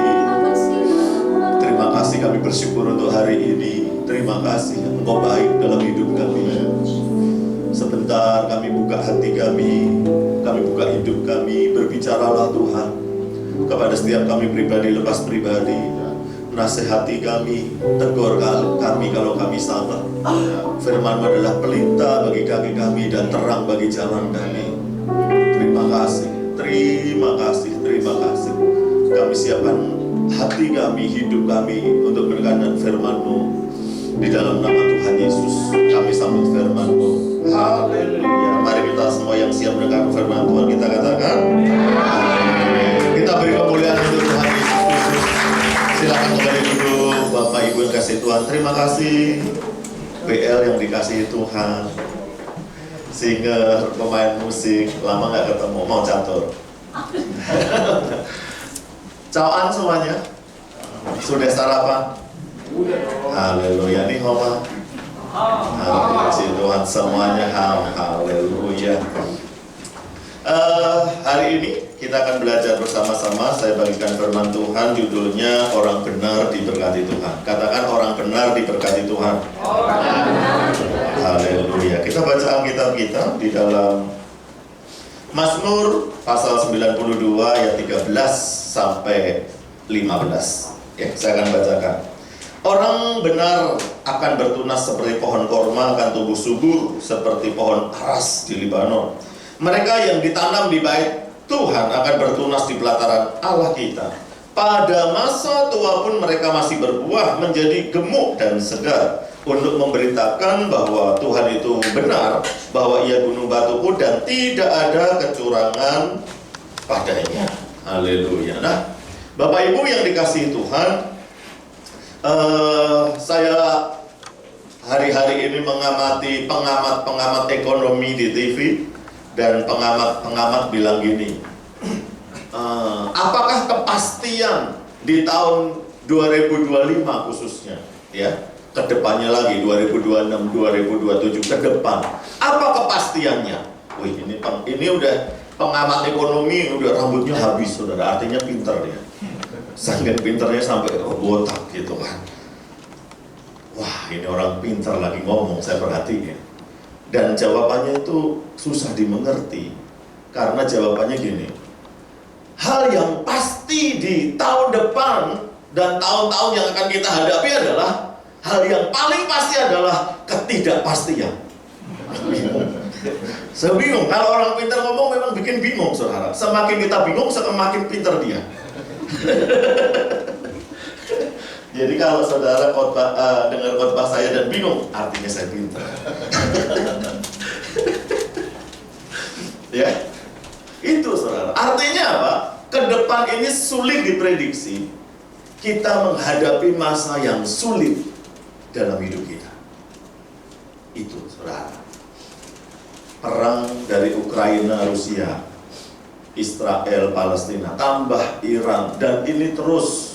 Terima kasih, kami bersyukur untuk hari ini. Terima kasih Engkau baik dalam hidup kami. Sebentar kami buka hati kami buka hidup kami. Berbicaralah Tuhan kepada setiap kami pribadi lepas pribadi. Nasihati kami, tegur kami kalau kami salah. Firman-Mu adalah pelita bagi kaki kami dan terang bagi jalan kami. Terima kasih, terima kasih, terima kasih. Kami siapkan hati kami, hidup kami untuk mendengarkan firman-Mu. Di dalam nama Tuhan Yesus, kami sambut firman-Mu. Haleluya. Mari kita semua yang siap mendengar firman Tuhan, kita katakan kita beri kemuliaan untuk Tuhan Yesus Kristus. Silakan kembali duduk Bapak Ibu yang kasih Tuhan. Terima kasih BL yang dikasihi Tuhan. singer, pemain musik, lama nggak ketemu, mau catur. Cawaan semuanya, sudah sarapan? Haleluya, nih Homa. Haleluya, Tuhan semuanya, haleluya. Hari ini kita akan belajar bersama-sama. Saya bagikan firman Tuhan, judulnya orang benar diberkati Tuhan. Katakan orang benar diberkati Tuhan. Haleluya. Kita baca Alkitab kita di dalam Mazmur pasal 92 ayat 13 sampai 15. Ya, saya akan bacakan. Orang benar akan bertunas seperti pohon korma, akan tumbuh subur seperti pohon aras di Libanon. Mereka yang ditanam di bait Tuhan akan bertunas di pelataran Allah kita. Pada masa tua pun mereka masih berbuah, menjadi gemuk dan segar, untuk memberitakan bahwa Tuhan itu benar, bahwa Ia gunung batuku dan tidak ada kecurangan padanya. Haleluya. Nah, Bapak Ibu yang dikasihi Tuhan, saya hari-hari ini mengamati pengamat-pengamat ekonomi di TV, dan pengamat-pengamat bilang gini, apakah kepastian di tahun 2025 khususnya, ya, kedepannya lagi 2026, 2027 ke depan, apa kepastiannya? Wih, ini udah pengamat ekonomi, udah rambutnya habis, saudara. Artinya pinter dia. Saking pinternya sampai botak gitu kan. Wah, ini orang pinter lagi ngomong, saya perhatiin. Dan jawabannya itu susah dimengerti, karena jawabannya gini. Hal yang pasti di tahun depan dan tahun-tahun yang akan kita hadapi adalah, hal yang paling pasti adalah ketidakpastian. Saya bingung, kalau orang pintar ngomong memang bikin bingung, saudara. Semakin kita bingung, semakin pintar dia. Jadi kalau saudara dengar khotbah saya dan bingung, artinya saya pintar. Ya, itu saudara. Artinya apa? Ke depan ini sulit diprediksi. Kita menghadapi masa yang sulit dalam hidup kita. Itu saudara. Perang dari Ukraina, Rusia, Israel, Palestina, tambah Iran, dan ini terus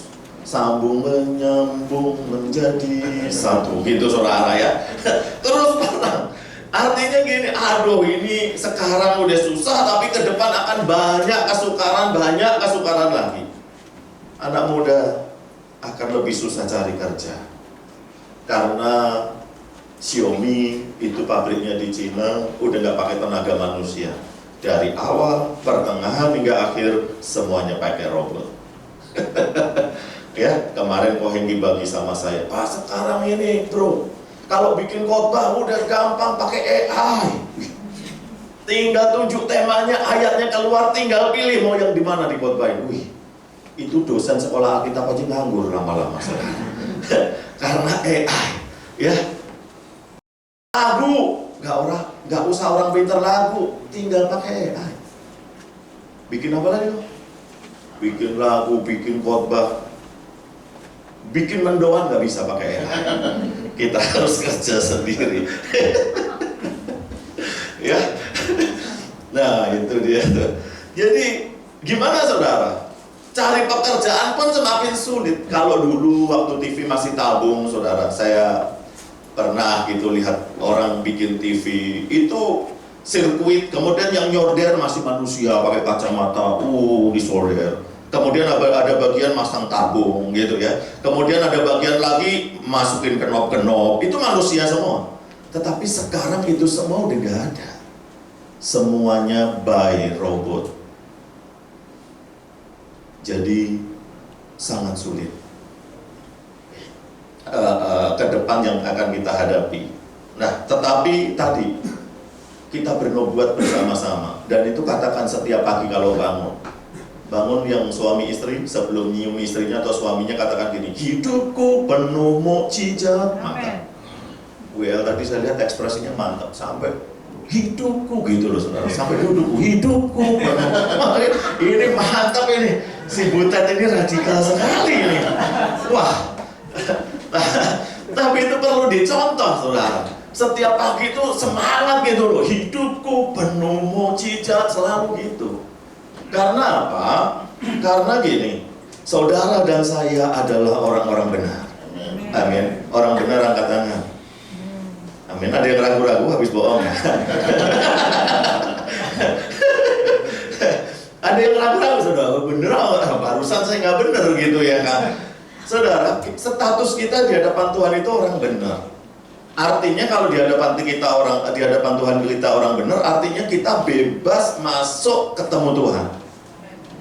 sambung menyambung menjadi satu, gitu saudara ya. Terus perang. Artinya gini, aduh ini sekarang udah susah, tapi ke depan akan banyak kesukaran lagi. Anak muda akan lebih susah cari kerja, karena Xiaomi itu pabriknya di Cina, udah nggak pakai tenaga manusia. Dari awal, pertengahan hingga akhir semuanya pakai robot. Ya, kemarin Ko Henggi bagi sama saya, Pak, sekarang ini bro, kalau bikin khotbah udah gampang pakai AI. Tinggal tunjuk temanya, ayatnya keluar, tinggal pilih mau yang di mana di khotbahin. Wih, itu dosen sekolah Alkitab aja nganggur lama-lama saya. Karena AI, ya. Lagu, nggak usah orang pintar lagu, tinggal pakai AI. Bikin apa lagi loh? Bikin lagu, bikin khotbah, bikin mendoan nggak bisa pakai AI. Kita harus kerja sendiri. Ya, nah itu dia tuh. Jadi gimana saudara? Cari pekerjaan pun semakin sulit. Kalau dulu waktu TV masih tabung, saudara, saya pernah gitu lihat orang bikin TV itu sirkuit, kemudian yang nyorder masih manusia pakai kacamata, disorder. Kemudian ada bagian masang tabung gitu ya. Kemudian ada bagian lagi masukin kenop-kenop, itu manusia semua. Tetapi sekarang itu semua udah gak ada. Semuanya by robot. Jadi sangat sulit ke depan yang akan kita hadapi. Nah, tetapi tadi kita bernubuat bersama-sama, dan itu katakan setiap pagi kalau bangun yang suami istri, sebelum nyium istrinya atau suaminya katakan gini, hidupku penuh mukjizat. Mantap. Well, tadi saya lihat ekspresinya mantap, sampai hidupku gitu loh saudara, sampai dudukku, hidupku penuh. Ini mantap ini, si Butet ini radikal sekali ini. Wah. Tapi itu perlu dicontoh saudara. Setiap pagi itu semangat gitu loh, hidupku penuh mukjizat, selalu gitu. Karena apa? Karena gini, saudara dan saya adalah orang-orang benar. Amin. Orang benar angkat tangan. Amin. Ada yang ragu-ragu habis bohong ya? Ada yang ragu-ragu, saudara, bener barusan saya nggak bener gitu ya kan? Saudara, status kita di hadapan Tuhan itu orang benar. Artinya kalau di hadapan Tuhan kita orang benar, artinya kita bebas masuk ketemu Tuhan.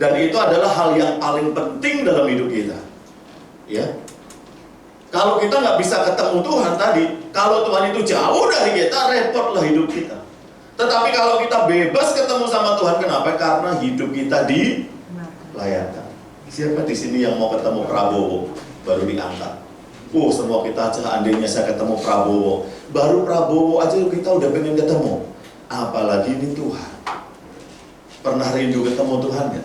Dan itu adalah hal yang paling penting dalam hidup kita. Ya. Kalau kita nggak bisa ketemu Tuhan tadi, kalau Tuhan itu jauh dari kita, repotlah hidup kita. Tetapi kalau kita bebas ketemu sama Tuhan, kenapa? Karena hidup kita dilayakkan. Siapa di sini yang mau ketemu Prabowo? Baru diangkat. Semua kita seandainya saya ketemu Prabowo. Baru Prabowo aja kita udah pengen ketemu. Apalagi ini Tuhan. Pernah rindu ketemu Tuhan ya?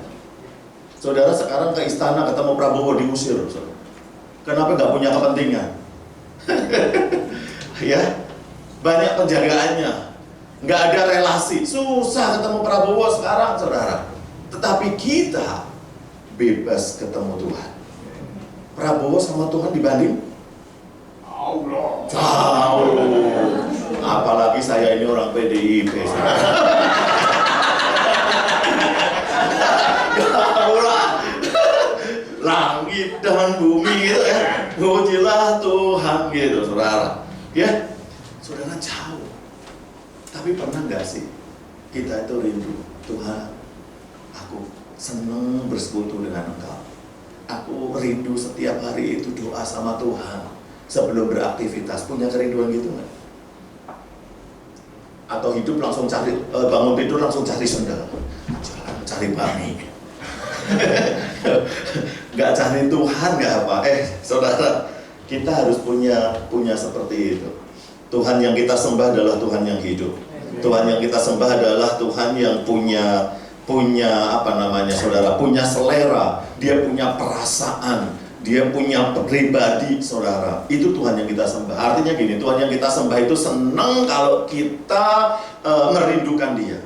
Saudara sekarang ke istana ketemu Prabowo diusir. Saudara. Kenapa nggak punya kepentingan? Ya, banyak penjagaannya. Nggak ada relasi, susah ketemu Prabowo sekarang, saudara. Tetapi kita bebas ketemu Tuhan. Prabowo sama Tuhan dibanding? Jauh. Apalagi saya ini orang PDIP. Langit dan bumi gitu ya, pujilah Tuhan gitu, saudara. Ya, saudara jauh. Tapi pernah nggak sih kita itu rindu, Tuhan, aku senang bersekutu dengan Engkau. Aku rindu setiap hari itu doa sama Tuhan sebelum beraktivitas. Punya kerinduan gitu nggak? Atau hidup langsung cari, bangun tidur langsung cari sendal, cari bakmi. Nggak cari Tuhan nggak apa? Saudara, kita harus punya seperti itu. Tuhan yang kita sembah adalah Tuhan yang hidup. Tuhan yang kita sembah adalah Tuhan yang punya saudara, punya selera, dia punya perasaan, dia punya pribadi, saudara. Itu Tuhan yang kita sembah. Artinya gini, Tuhan yang kita sembah itu senang kalau kita merindukan dia.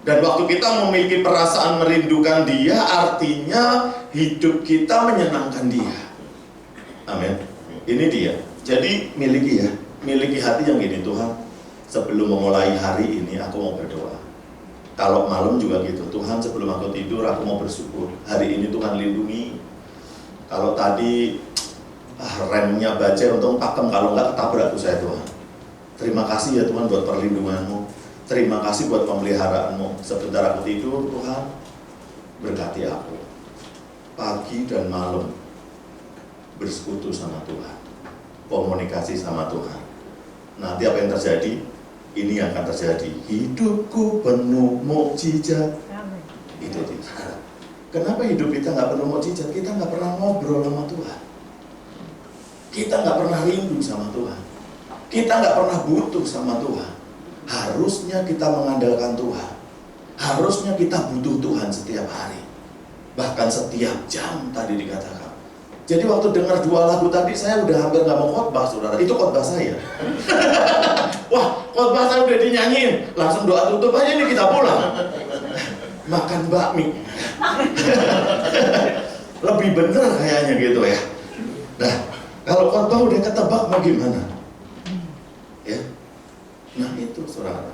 Dan waktu kita memiliki perasaan merindukan dia, artinya hidup kita menyenangkan dia. Amin. Ini dia. Jadi miliki hati yang gini, Tuhan, sebelum memulai hari ini aku mau berdoa. Kalau malam juga gitu, Tuhan sebelum aku tidur aku mau bersyukur. Hari ini Tuhan lindungi. Kalau tadi remnya baja untung pakem, kalau enggak ketabrak tuh saya, Tuhan. Terima kasih ya Tuhan buat perlindungan-Mu. Terima kasih buat pemeliharaanmu. Sebentar aku tidur, Tuhan, berkati aku. Pagi dan malam bersekutu sama Tuhan, komunikasi sama Tuhan. Nanti apa yang terjadi? Ini yang akan terjadi. Hidupku penuh mukjizat. Itu dia. Kenapa hidup kita nggak penuh mukjizat? Kita nggak pernah ngobrol sama Tuhan. Kita nggak pernah rindu sama Tuhan. Kita nggak pernah butuh sama Tuhan. Harusnya kita mengandalkan Tuhan. Harusnya kita butuh Tuhan setiap hari. Bahkan setiap jam tadi dikatakan. Jadi waktu dengar 2 lagu tadi, saya udah hampir nggak mau khotbah, saudara. Itu khotbah saya. Wah, khotbah saya udah dinyanyiin. Langsung doa tutup aja nih, kita pulang. Makan bakmi. Lebih bener kayaknya gitu ya. Nah, kalau khotbah udah ketebak mau gimana? Ya. Nah itu saudara.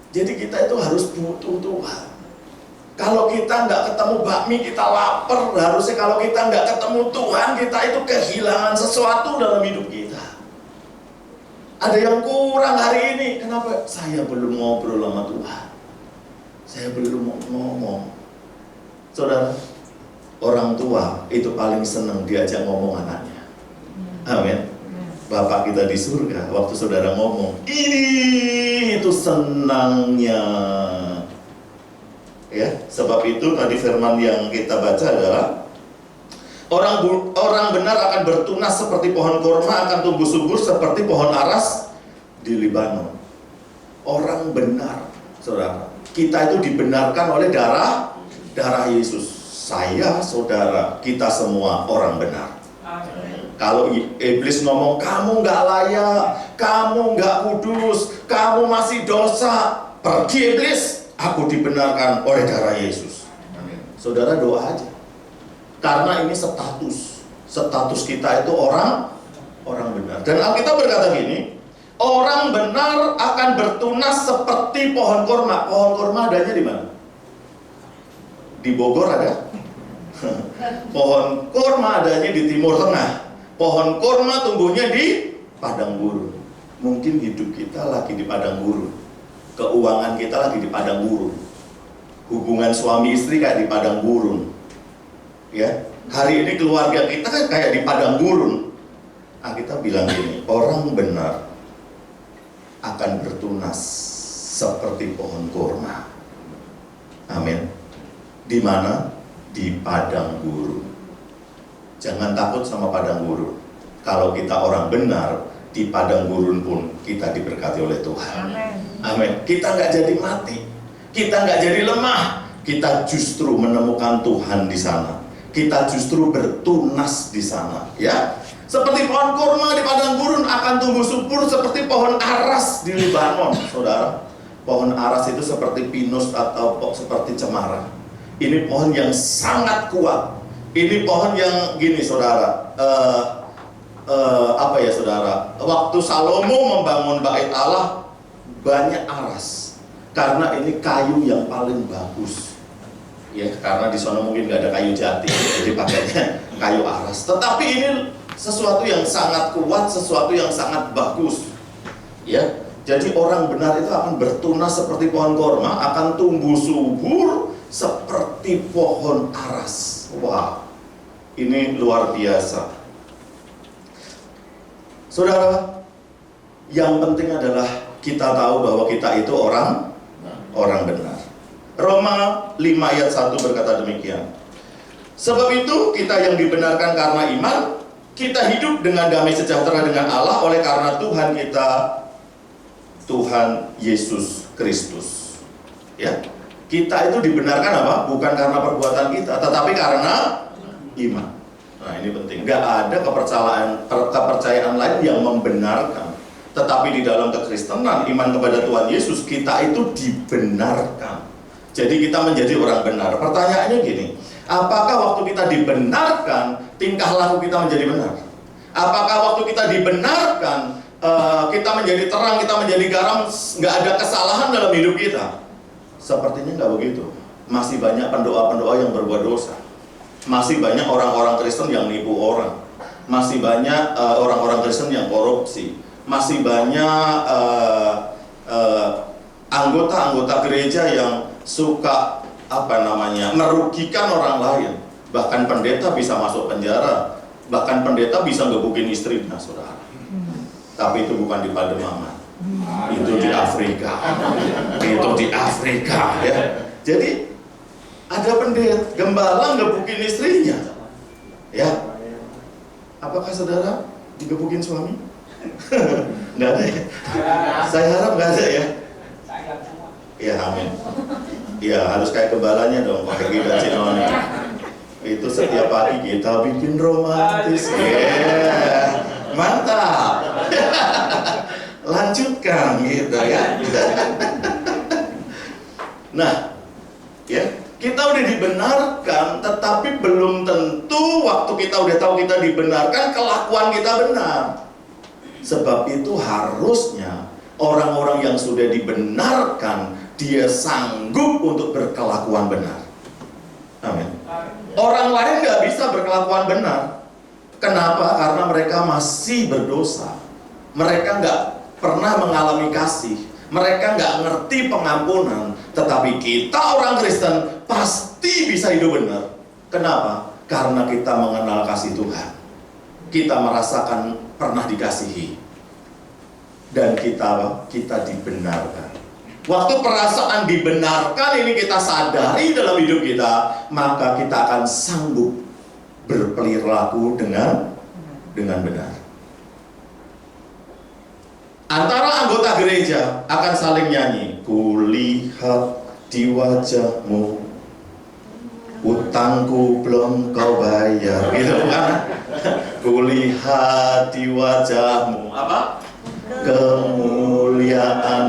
Jadi kita itu harus butuh Tuhan. Kalau kita nggak ketemu bakmi, kita lapar. Harusnya kalau kita nggak ketemu Tuhan, kita itu kehilangan sesuatu dalam hidup kita. Ada yang kurang hari ini. Kenapa? Saya belum ngobrol sama Tuhan. Saya belum ngomong. Saudara, orang tua itu paling senang diajak ngomong anaknya. Amin. Bapak kita di surga, waktu saudara ngomong, ini itu senangnya. Ya, sebab itu tadi firman yang kita baca adalah orang benar akan bertunas seperti pohon kurma, akan tumbuh subur seperti pohon aras di Libanon. Orang benar, saudara, kita itu dibenarkan oleh darah Yesus. Saya, saudara, kita semua orang benar. Kalau iblis ngomong, kamu nggak layak, kamu nggak kudus, kamu masih dosa, pergi iblis, aku dibenarkan oleh darah Yesus. Saudara doa aja. Karena ini status kita itu orang benar. Dan Alkitab berkata gini, orang benar akan bertunas seperti pohon kurma. Pohon kurma adanya di mana? Di Bogor ada. Pohon kurma adanya di Timur Tengah. Pohon kurma tumbuhnya di padang gurun. Mungkin hidup kita lagi di padang gurun. Keuangan kita lagi di padang gurun. Hubungan suami istri kayak di padang gurun. Ya, hari ini keluarga kita kan kayak di padang gurun. Nah, kita bilang gini, orang benar akan bertunas seperti pohon kurma. Amin. Di mana? Di padang gurun. Jangan takut sama padang gurun. Kalau kita orang benar, di padang gurun pun kita diberkati oleh Tuhan. Amin. Kita nggak jadi mati, kita nggak jadi lemah, kita justru menemukan Tuhan di sana. Kita justru bertunas di sana, ya. Seperti pohon kurma di padang gurun akan tumbuh subur seperti pohon aras di Libanon, saudara. Pohon aras itu seperti pinus atau seperti cemara. Ini pohon yang sangat kuat. Ini pohon yang gini, saudara. Apa ya, saudara? Waktu Salomo membangun bait Allah, banyak aras. Karena ini kayu yang paling bagus. Ya, karena di sana mungkin nggak ada kayu jati, jadi pakainya kayu aras. Tetapi ini sesuatu yang sangat kuat, sesuatu yang sangat bagus. Ya, jadi orang benar itu akan bertunas seperti pohon kurma, akan tumbuh subur seperti pohon aras. Wah, ini luar biasa. Saudara, yang penting adalah kita tahu bahwa kita itu orang benar. Roma 5 ayat 1 berkata demikian. Sebab itu kita yang dibenarkan karena iman, kita hidup dengan damai sejahtera dengan Allah oleh karena Tuhan kita, Tuhan Yesus Kristus. Ya, kita itu dibenarkan apa? Bukan karena perbuatan kita, tetapi karena iman. Nah, ini penting. Gak ada kepercayaan lain yang membenarkan. Tetapi di dalam kekristenan, iman kepada Tuhan Yesus, kita itu dibenarkan. Jadi kita menjadi orang benar. Pertanyaannya gini, apakah waktu kita dibenarkan, tingkah laku kita menjadi benar? Apakah waktu kita dibenarkan, kita menjadi terang, kita menjadi garam, nggak ada kesalahan dalam hidup kita? Sepertinya nggak begitu. Masih banyak pendoa-pendoa yang berbuat dosa. Masih banyak orang-orang Kristen yang nipu orang. Masih banyak orang-orang Kristen yang korupsi. Masih banyak anggota-anggota gereja yang suka merugikan orang lain. Bahkan pendeta bisa masuk penjara, bahkan pendeta bisa ngebukin istrinya, saudara. Tapi itu bukan di Pademangan, itu di Afrika. Itu di Afrika, ya. Jadi ada pendeta gembala ngebukin istrinya, ya. Apakah saudara digebukin suami? Nggak ada ya? Saya harap nggak ada ya. Ya, amin. Ya, harus kayak gembalanya dong, pakai gitar Cinone. Itu setiap pagi kita bikin romantis. Yeah. Mantap. Lanjutkan gitu ya. Nah, ya, kita udah dibenarkan, tetapi belum tentu waktu kita udah tahu kita dibenarkan, kelakuan kita benar. Sebab itu harusnya orang-orang yang sudah dibenarkan, dia sanggup untuk berkelakuan benar. Amin. Orang lain nggak bisa berkelakuan benar. Kenapa? Karena mereka masih berdosa. Mereka nggak pernah mengalami kasih. Mereka nggak ngerti pengampunan. Tetapi kita orang Kristen pasti bisa hidup benar. Kenapa? Karena kita mengenal kasih Tuhan. Kita merasakan pernah dikasihi. Dan kita dibenarkan. Waktu perasaan dibenarkan ini kita sadari dalam hidup kita, maka kita akan sanggup berperilaku dengan benar. Antara anggota gereja akan saling nyanyi, kulihat di wajahmu, utangku belum kau bayar, gitu kan? Kulihat di wajahmu apa? Kemuliaan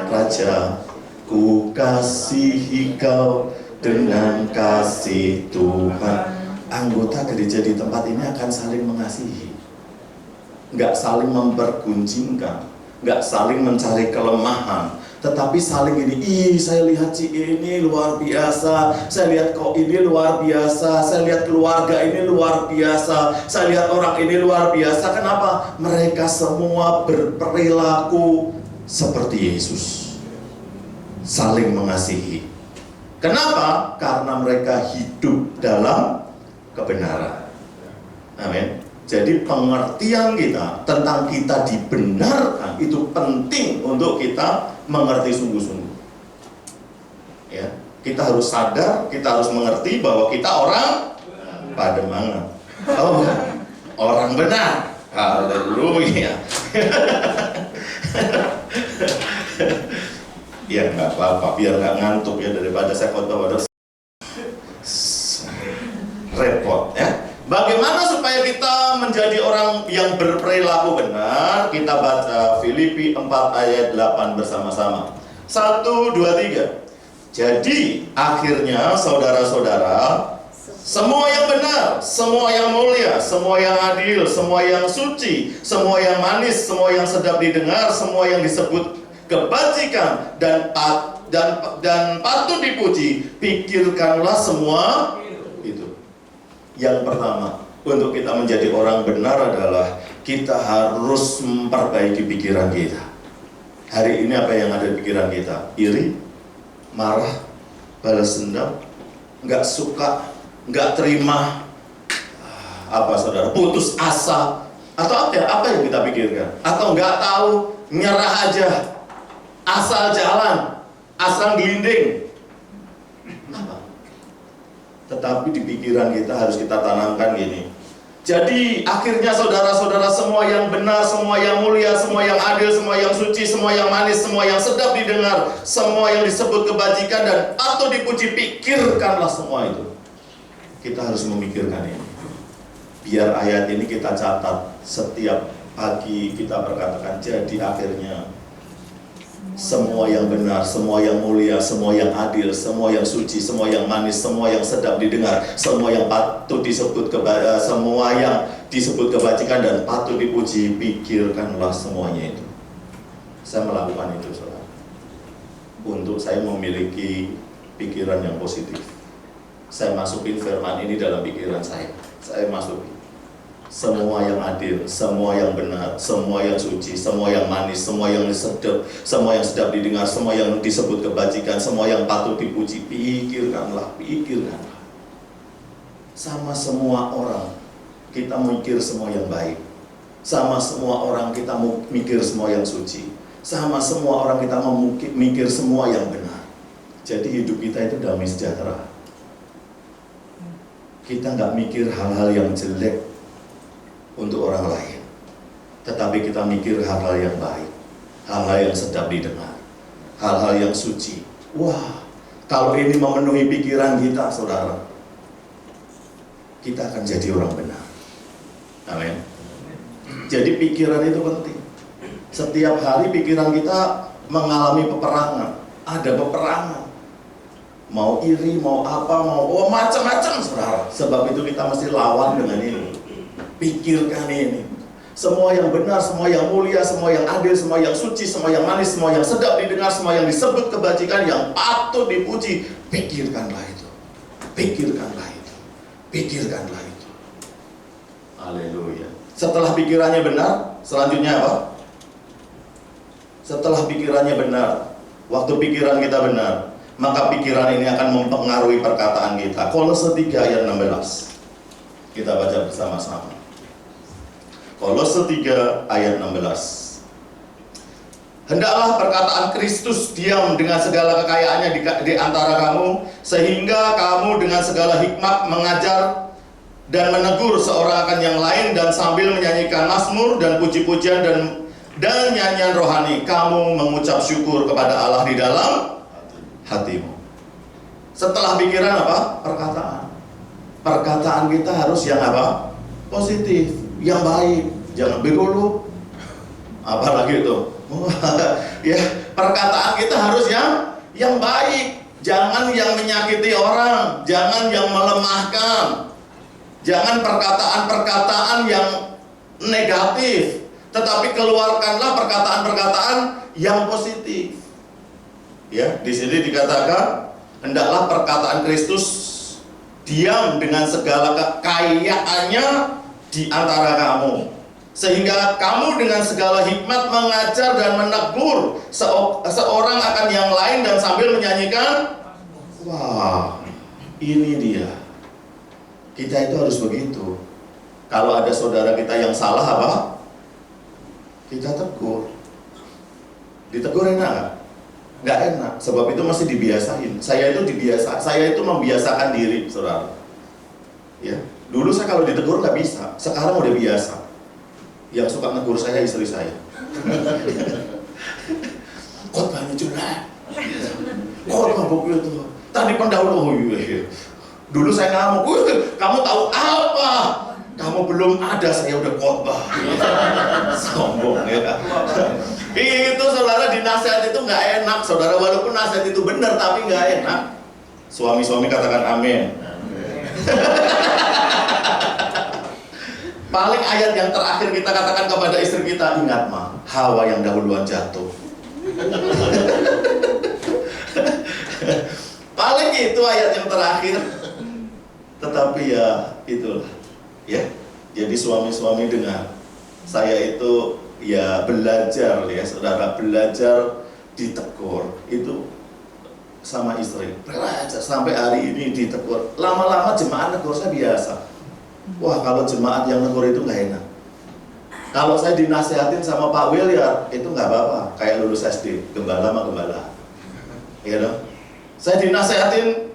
Raja. Ku kasihi kau dengan kasih Tuhan. Anggota gereja di tempat ini akan saling mengasihi, nggak saling mempergunjingkan, nggak saling mencari kelemahan, tetapi saling ini, saya lihat si ini luar biasa, saya lihat kok ini luar biasa, saya lihat keluarga ini luar biasa, saya lihat orang ini luar biasa. Kenapa? Mereka semua berperilaku seperti Yesus, saling mengasihi. Kenapa? Karena mereka hidup dalam kebenaran. Amin. Jadi pengertian kita tentang kita dibenarkan itu penting untuk kita mengerti sungguh-sungguh. Ya, kita harus sadar, kita harus mengerti bahwa kita orang pademangan. Oh, orang benar. Haleluya. Ya nggak apa-apa, biar nggak ngantuk ya, daripada saya khotbah repot ya. Bagaimana supaya kita menjadi orang yang berperilaku benar? Kita baca Filipi 4 ayat 8 bersama-sama. 1, 2, 3. Jadi akhirnya saudara-saudara, semua yang benar, semua yang mulia, semua yang adil, semua yang suci, semua yang manis, semua yang sedap didengar, semua yang disebut kebajikan dan patut dipuji, pikirkanlah semua itu. Yang pertama, untuk kita menjadi orang benar adalah kita harus memperbaiki pikiran kita. Hari ini apa yang ada di pikiran kita? Iri, marah, balas dendam, nggak suka, nggak terima, apa saudara, putus asa, atau apa yang kita pikirkan? Atau nggak tahu, nyerah aja, asal jalan, asal gelinding. Apa? Tetapi di pikiran kita harus kita tanamkan gini. Jadi akhirnya saudara-saudara, semua yang benar, semua yang mulia, semua yang adil, semua yang suci, semua yang manis, semua yang sedap didengar, semua yang disebut kebajikan dan patut dipuji, pikirkanlah semua itu. Kita harus memikirkan ini. Biar ayat ini kita catat setiap pagi, kita berkatakan, jadi akhirnya semua yang benar, semua yang mulia, semua yang adil, semua yang suci, semua yang manis, semua yang sedap didengar, semua yang patut disebut semua yang disebut kebajikan dan patut dipuji, pikirkanlah semuanya itu. Saya melakukan itu, saudara, untuk saya memiliki pikiran yang positif. Saya masukin firman ini dalam pikiran saya masukin semua yang adil, semua yang benar, semua yang suci, semua yang manis, semua yang sedap didengar, semua yang disebut kebajikan, semua yang patut dipuji, pikirkanlah. Sama semua orang kita mikir semua yang baik, sama semua orang kita mikir semua yang suci, sama semua orang kita mikir semua yang benar. Jadi hidup kita itu damai sejahtera. Kita nggak mikir hal-hal yang jelek untuk orang lain, tetapi kita mikir hal-hal yang baik, hal-hal yang sedap didengar, hal-hal yang suci. Wah, kalau ini memenuhi pikiran kita, saudara, kita akan jadi orang benar. Amin. Jadi pikiran itu penting. Setiap hari pikiran kita mengalami peperangan, ada peperangan. Mau iri, mau apa, mau macam-macam, saudara. Sebab itu kita mesti lawan dengan ini. Pikirkan ini. Semua yang benar, semua yang mulia, semua yang adil, semua yang suci, semua yang manis, semua yang sedap didengar, semua yang disebut kebajikan, yang patut dipuji, pikirkanlah itu. Pikirkanlah itu. Pikirkanlah itu. Haleluya. Setelah pikirannya benar, selanjutnya apa? Setelah pikirannya benar, waktu pikiran kita benar, maka pikiran ini akan mempengaruhi perkataan kita. Kolose 3 ayat 16. Kita baca bersama-sama. Kolose 3 ayat 16. Hendaklah perkataan Kristus diam dengan segala kekayaannya di antara kamu, sehingga kamu dengan segala hikmat mengajar dan menegur seorang akan yang lain, dan sambil menyanyikan mazmur dan puji-pujian dan nyanyian rohani, kamu mengucap syukur kepada Allah di dalam hatimu. Setelah pikiran apa? Perkataan. Perkataan kita harus yang apa? Positif. yang baik, jangan bego lu. Apalagi itu. Ya, perkataan kita harus yang baik, jangan yang menyakiti orang, jangan yang melemahkan, jangan perkataan-perkataan yang negatif, tetapi keluarkanlah perkataan-perkataan yang positif. Ya, di sini dikatakan hendaklah perkataan Kristus diam dengan segala kekayaannya di antara kamu, sehingga kamu dengan segala hikmat mengajar dan menegur seorang akan yang lain dan sambil menyanyikan. Wah, ini dia. Kita itu harus begitu. Kalau ada saudara kita yang salah apa? Kita tegur. Ditegur enak nggak? Nggak enak, sebab itu masih dibiasain. Saya itu membiasakan diri, saudara. Ya, dulu saya kalau ditegur nggak bisa, sekarang udah biasa. Yang suka negur saya istri saya. Khotbahnya jelek, khotbah begitu. Tadi pendahulu, oh iya. Dulu saya ngamuk, kamu tahu apa? Kamu belum ada, saya udah khotbah. Sombong ya. Itu saudara, di nasihat itu nggak enak, saudara. Walaupun nasihat itu benar, tapi nggak enak. Suami-suami katakan amin. Paling ayat yang terakhir kita katakan kepada istri kita, ingat mah, Hawa yang dahuluan jatuh. Paling itu ayat yang terakhir. Tetapi ya itulah, ya. Jadi suami-suami dengar, saya itu ya belajar ya saudara, belajar ditegur itu sama istri, belajar sampai hari ini ditegur. Lama-lama jemaat negur saya biasa. Wah, kalau jemaat yang negur itu nggak enak. Kalau saya dinasihatin sama Pak William itu nggak apa-apa, kayak lulus SD, gembala sama gembala, ya dong. Saya dinasihatin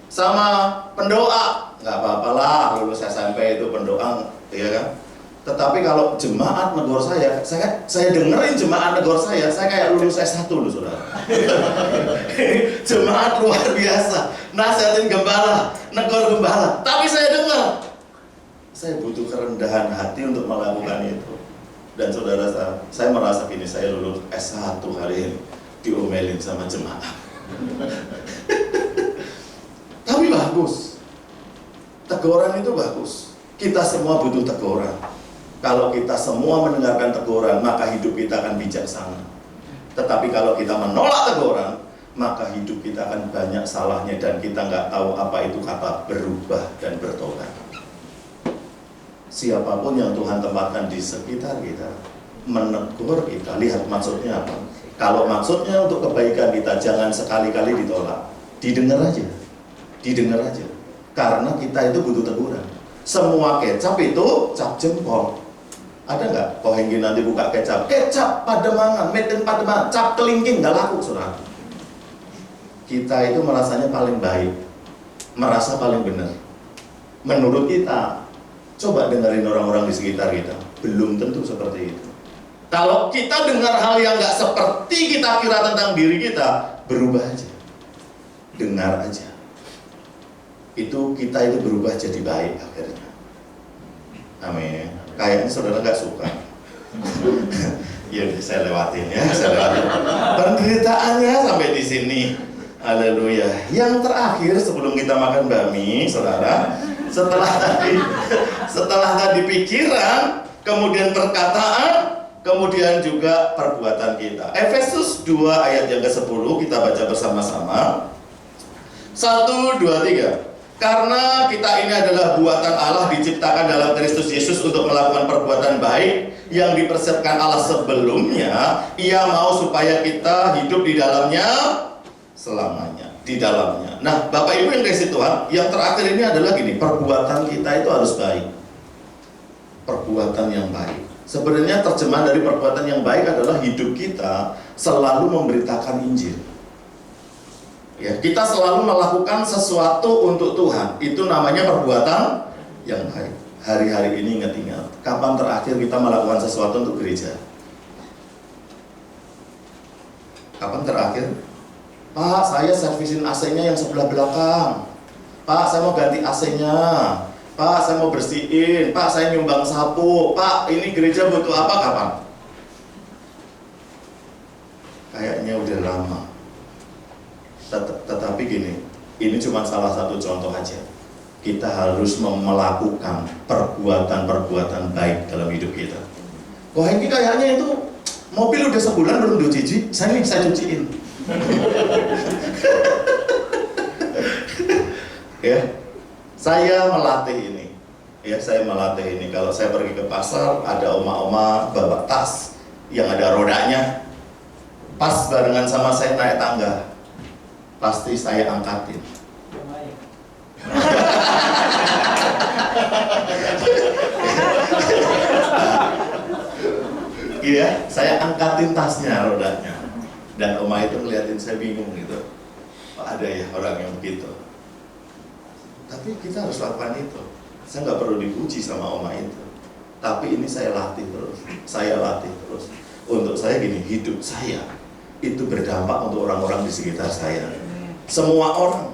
sama pendoa, nggak apa-apa lah, lulus SMP itu pendoa, ya kan. Tetapi kalau jemaat negur saya dengerin jemaat negur saya kayak lulus S1 loh saudara. Jemaat luar biasa, nasihatin gembala, negur gembala, tapi saya dengar. Saya butuh kerendahan hati untuk melakukan itu. Dan saudara saya merasa gini, saya lulus S1 hari ini diomelin sama jemaat. Tapi bagus, teguran itu bagus. Kita semua butuh teguran. Kalau kita semua mendengarkan teguran, maka hidup kita akan bijaksana. Tetapi kalau kita menolak teguran, maka hidup kita akan banyak salahnya dan kita nggak tahu apa itu kata berubah dan bertobat. Siapapun yang Tuhan tempatkan di sekitar kita, menegur kita, lihat maksudnya apa. Kalau maksudnya untuk kebaikan kita, jangan sekali-kali ditolak. Didengar aja. Karena kita itu butuh teguran. Semua kecap itu cap jempol. Ada nggak? Kok Hengki nanti buka kecap? Kecap Pademangan, meten Pademangan, cap kelingking nggak laku, saudara. Kita itu merasanya paling baik, merasa paling benar. Menurut kita, coba dengerin orang-orang di sekitar kita, belum tentu seperti itu. Kalau kita dengar hal yang nggak seperti kita kira tentang diri kita, berubah aja, dengar aja. Itu kita itu berubah jadi baik akhirnya. Amin. Kayaknya saudara nggak suka. Ya, saya lewatin ya, penderitaannya sampai di sini. Haleluya. Yang terakhir sebelum kita makan bakmi, saudara, setelah tadi pikiran, kemudian perkataan, kemudian juga perbuatan kita. Efesus 2 ayat yang ke-10 kita baca bersama-sama. 1, 2, 3. Karena kita ini adalah buatan Allah, diciptakan dalam Kristus Yesus untuk melakukan perbuatan baik yang dipersiapkan Allah sebelumnya. Ia mau supaya kita hidup di dalamnya selamanya, di dalamnya. Nah, Bapak Ibu yang kasih Tuhan, yang terakhir ini adalah gini, perbuatan kita itu harus baik. Perbuatan yang baik. Sebenarnya terjemahan dari perbuatan yang baik adalah hidup kita selalu memberitakan Injil. Ya, kita selalu melakukan sesuatu untuk Tuhan. Itu namanya perbuatan yang baik. Hari-hari ini ingat-ingat, kapan terakhir kita melakukan sesuatu untuk gereja? Kapan terakhir? Pak, saya servisin AC-nya yang sebelah belakang. Pak, saya mau ganti AC-nya. Pak, saya mau bersihin, Pak, saya nyumbang sapu, Pak, ini gereja butuh apa, kapan? Kayaknya udah lama. Tetapi gini, ini cuma salah satu contoh aja. Kita harus melakukan perbuatan-perbuatan baik dalam hidup kita. Wah, ini kayaknya itu mobil udah sebulan belum dicuci, saya cuciin. Ya, saya melatih ini. Ya, saya melatih ini. Kalau saya pergi ke pasar, ada oma-oma bawa tas yang ada rodanya. Pas barengan sama saya naik tangga, pasti saya angkatin. Iya, saya angkatin tasnya, rodanya. Dan oma itu ngeliatin saya bingung gitu. Ada ya orang yang begitu. Tapi kita harus lakukan itu. Saya nggak perlu dipuji sama oma itu. Tapi ini saya latih terus. Saya latih terus. Untuk saya gini, hidup saya itu berdampak untuk orang-orang di sekitar saya. Semua orang.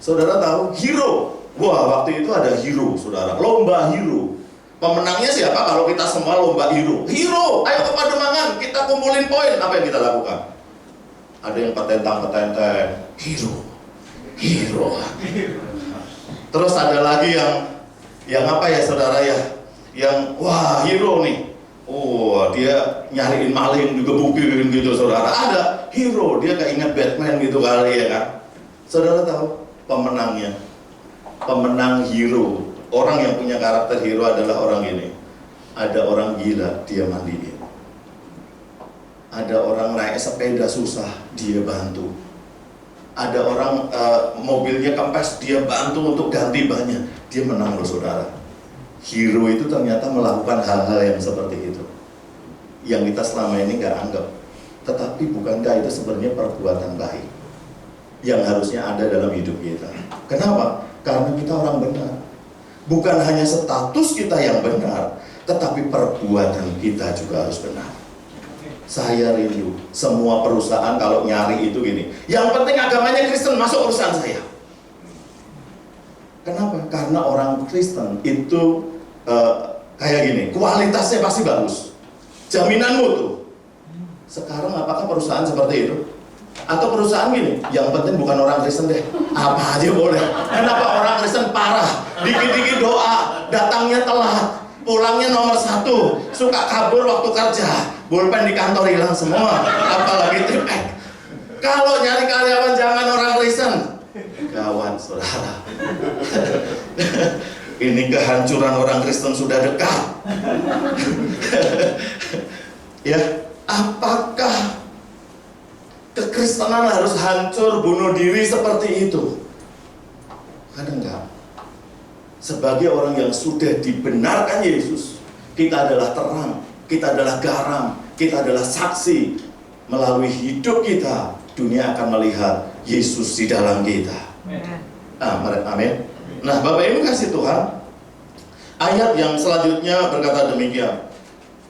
Saudara tahu, hero. Wah, waktu itu ada hero, saudara. Lomba hero. Pemenangnya siapa kalau kita semua lomba hero? Hero, ayo ke Pademangan, kita kumpulin poin. Apa yang kita lakukan? Ada yang petentang-petenteng. Hero. Terus ada lagi yang apa ya saudara ya? Yang wah hero nih. Oh, dia nyariin maling, digebukin gitu saudara. Ada hero, dia keinget Batman gitu kali ya kan. Saudara tahu pemenangnya, pemenang hero, orang yang punya karakter hero adalah orang ini. Ada orang gila, dia mandiin. Ada orang naik sepeda susah, dia bantu. Ada orang mobilnya kempes, dia bantu untuk ganti bannya. Dia menang loh saudara. Hero itu ternyata melakukan hal-hal yang seperti itu, yang kita selama ini nggak anggap. Tetapi bukankah itu sebenarnya perbuatan baik yang harusnya ada dalam hidup kita? Kenapa? Karena kita orang benar. Bukan hanya status kita yang benar, tetapi perbuatan kita juga harus benar. Saya rindu semua perusahaan kalau nyari itu gini, yang penting agamanya Kristen masuk perusahaan saya. Kenapa? Karena orang Kristen itu kayak gini, kualitasnya pasti bagus, jaminan mutu. Sekarang apakah perusahaan seperti itu? Atau perusahaan gini, yang penting bukan orang Kristen deh, apa aja boleh. Kenapa orang Kristen parah, dikit-dikit doa, datangnya telat, pulangnya nomor 1, suka kabur waktu kerja, pulpen di kantor hilang semua, apalagi tripek. Kalau nyari karyawan jangan orang Kristen. Gawat saudara. Ini kehancuran orang Kristen sudah dekat. Ya, apakah kekristenan harus hancur, bunuh diri seperti itu? Kadang enggak. Sebagai orang yang sudah dibenarkan Yesus, kita adalah terang, kita adalah garam, kita adalah saksi. Melalui hidup kita, dunia akan melihat Yesus di dalam kita. Amin. Nah, Bapak Ibu kasih Tuhan, ayat yang selanjutnya berkata demikian.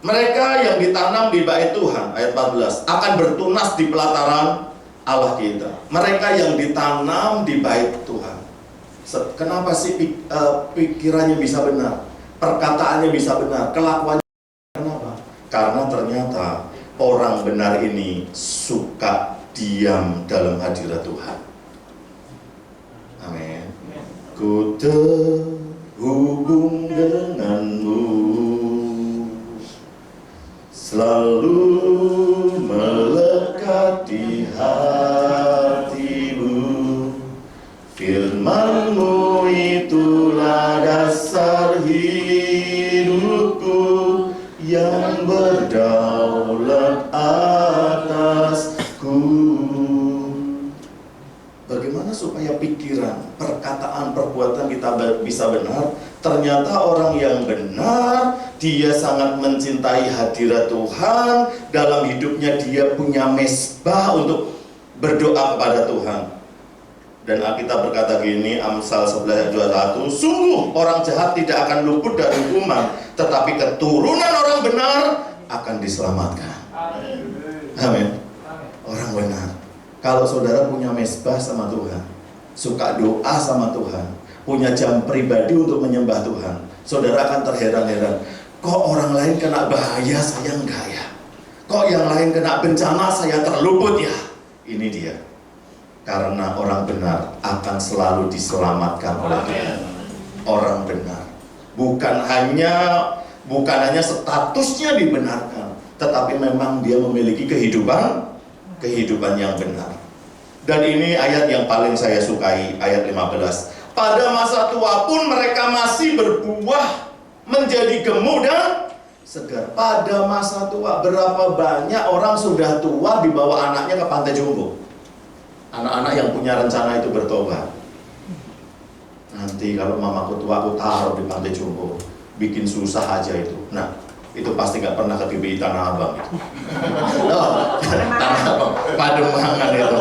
Mereka yang ditanam di bait Tuhan, ayat 14, akan bertunas di pelataran Allah kita. Mereka yang ditanam di bait Tuhan. Kenapa sih pikirannya bisa benar, perkataannya bisa benar, kelakuannya? Kenapa? Karena ternyata orang benar ini suka diam dalam hadirat Tuhan. Amin. Ku terhubung denganmu, selalu melekat di hatimu. Firman-Mu itulah dasar hidupku yang berdaulat atasku. Bagaimana supaya pikiran, perkataan, perbuatan kita bisa benar? Ternyata orang yang benar, dia sangat mencintai hadirat Tuhan. Dalam hidupnya dia punya mezbah untuk berdoa kepada Tuhan. Dan Alkitab berkata gini, Amsal 11 ayat 21, sungguh orang jahat tidak akan luput dari hukuman, tetapi keturunan orang benar akan diselamatkan. Amin. Orang benar. Kalau saudara punya mezbah sama Tuhan, suka doa sama Tuhan, punya jam pribadi untuk menyembah Tuhan, saudara akan terheran-heran. Kok orang lain kena bahaya, saya enggak ya? Kok yang lain kena bencana, saya terluput ya? Ini dia. Karena orang benar akan selalu diselamatkan oleh Tuhan. Orang benar. Bukan hanya statusnya dibenarkan, tetapi memang dia memiliki kehidupan yang benar. Dan ini ayat yang paling saya sukai, ayat 15. Pada masa tua pun mereka masih berbuah menjadi gemuk dan segar. Pada masa tua, berapa banyak orang sudah tua dibawa anaknya ke Pantai Jombo. Anak-anak yang punya rencana itu bertobat. Nanti kalau mamaku tua, aku taruh di Pantai Jombo, bikin susah aja itu. Nah, itu pasti nggak pernah ke GBI Tanah Abang itu. Oh, Tanah Abang, Pademangan itu.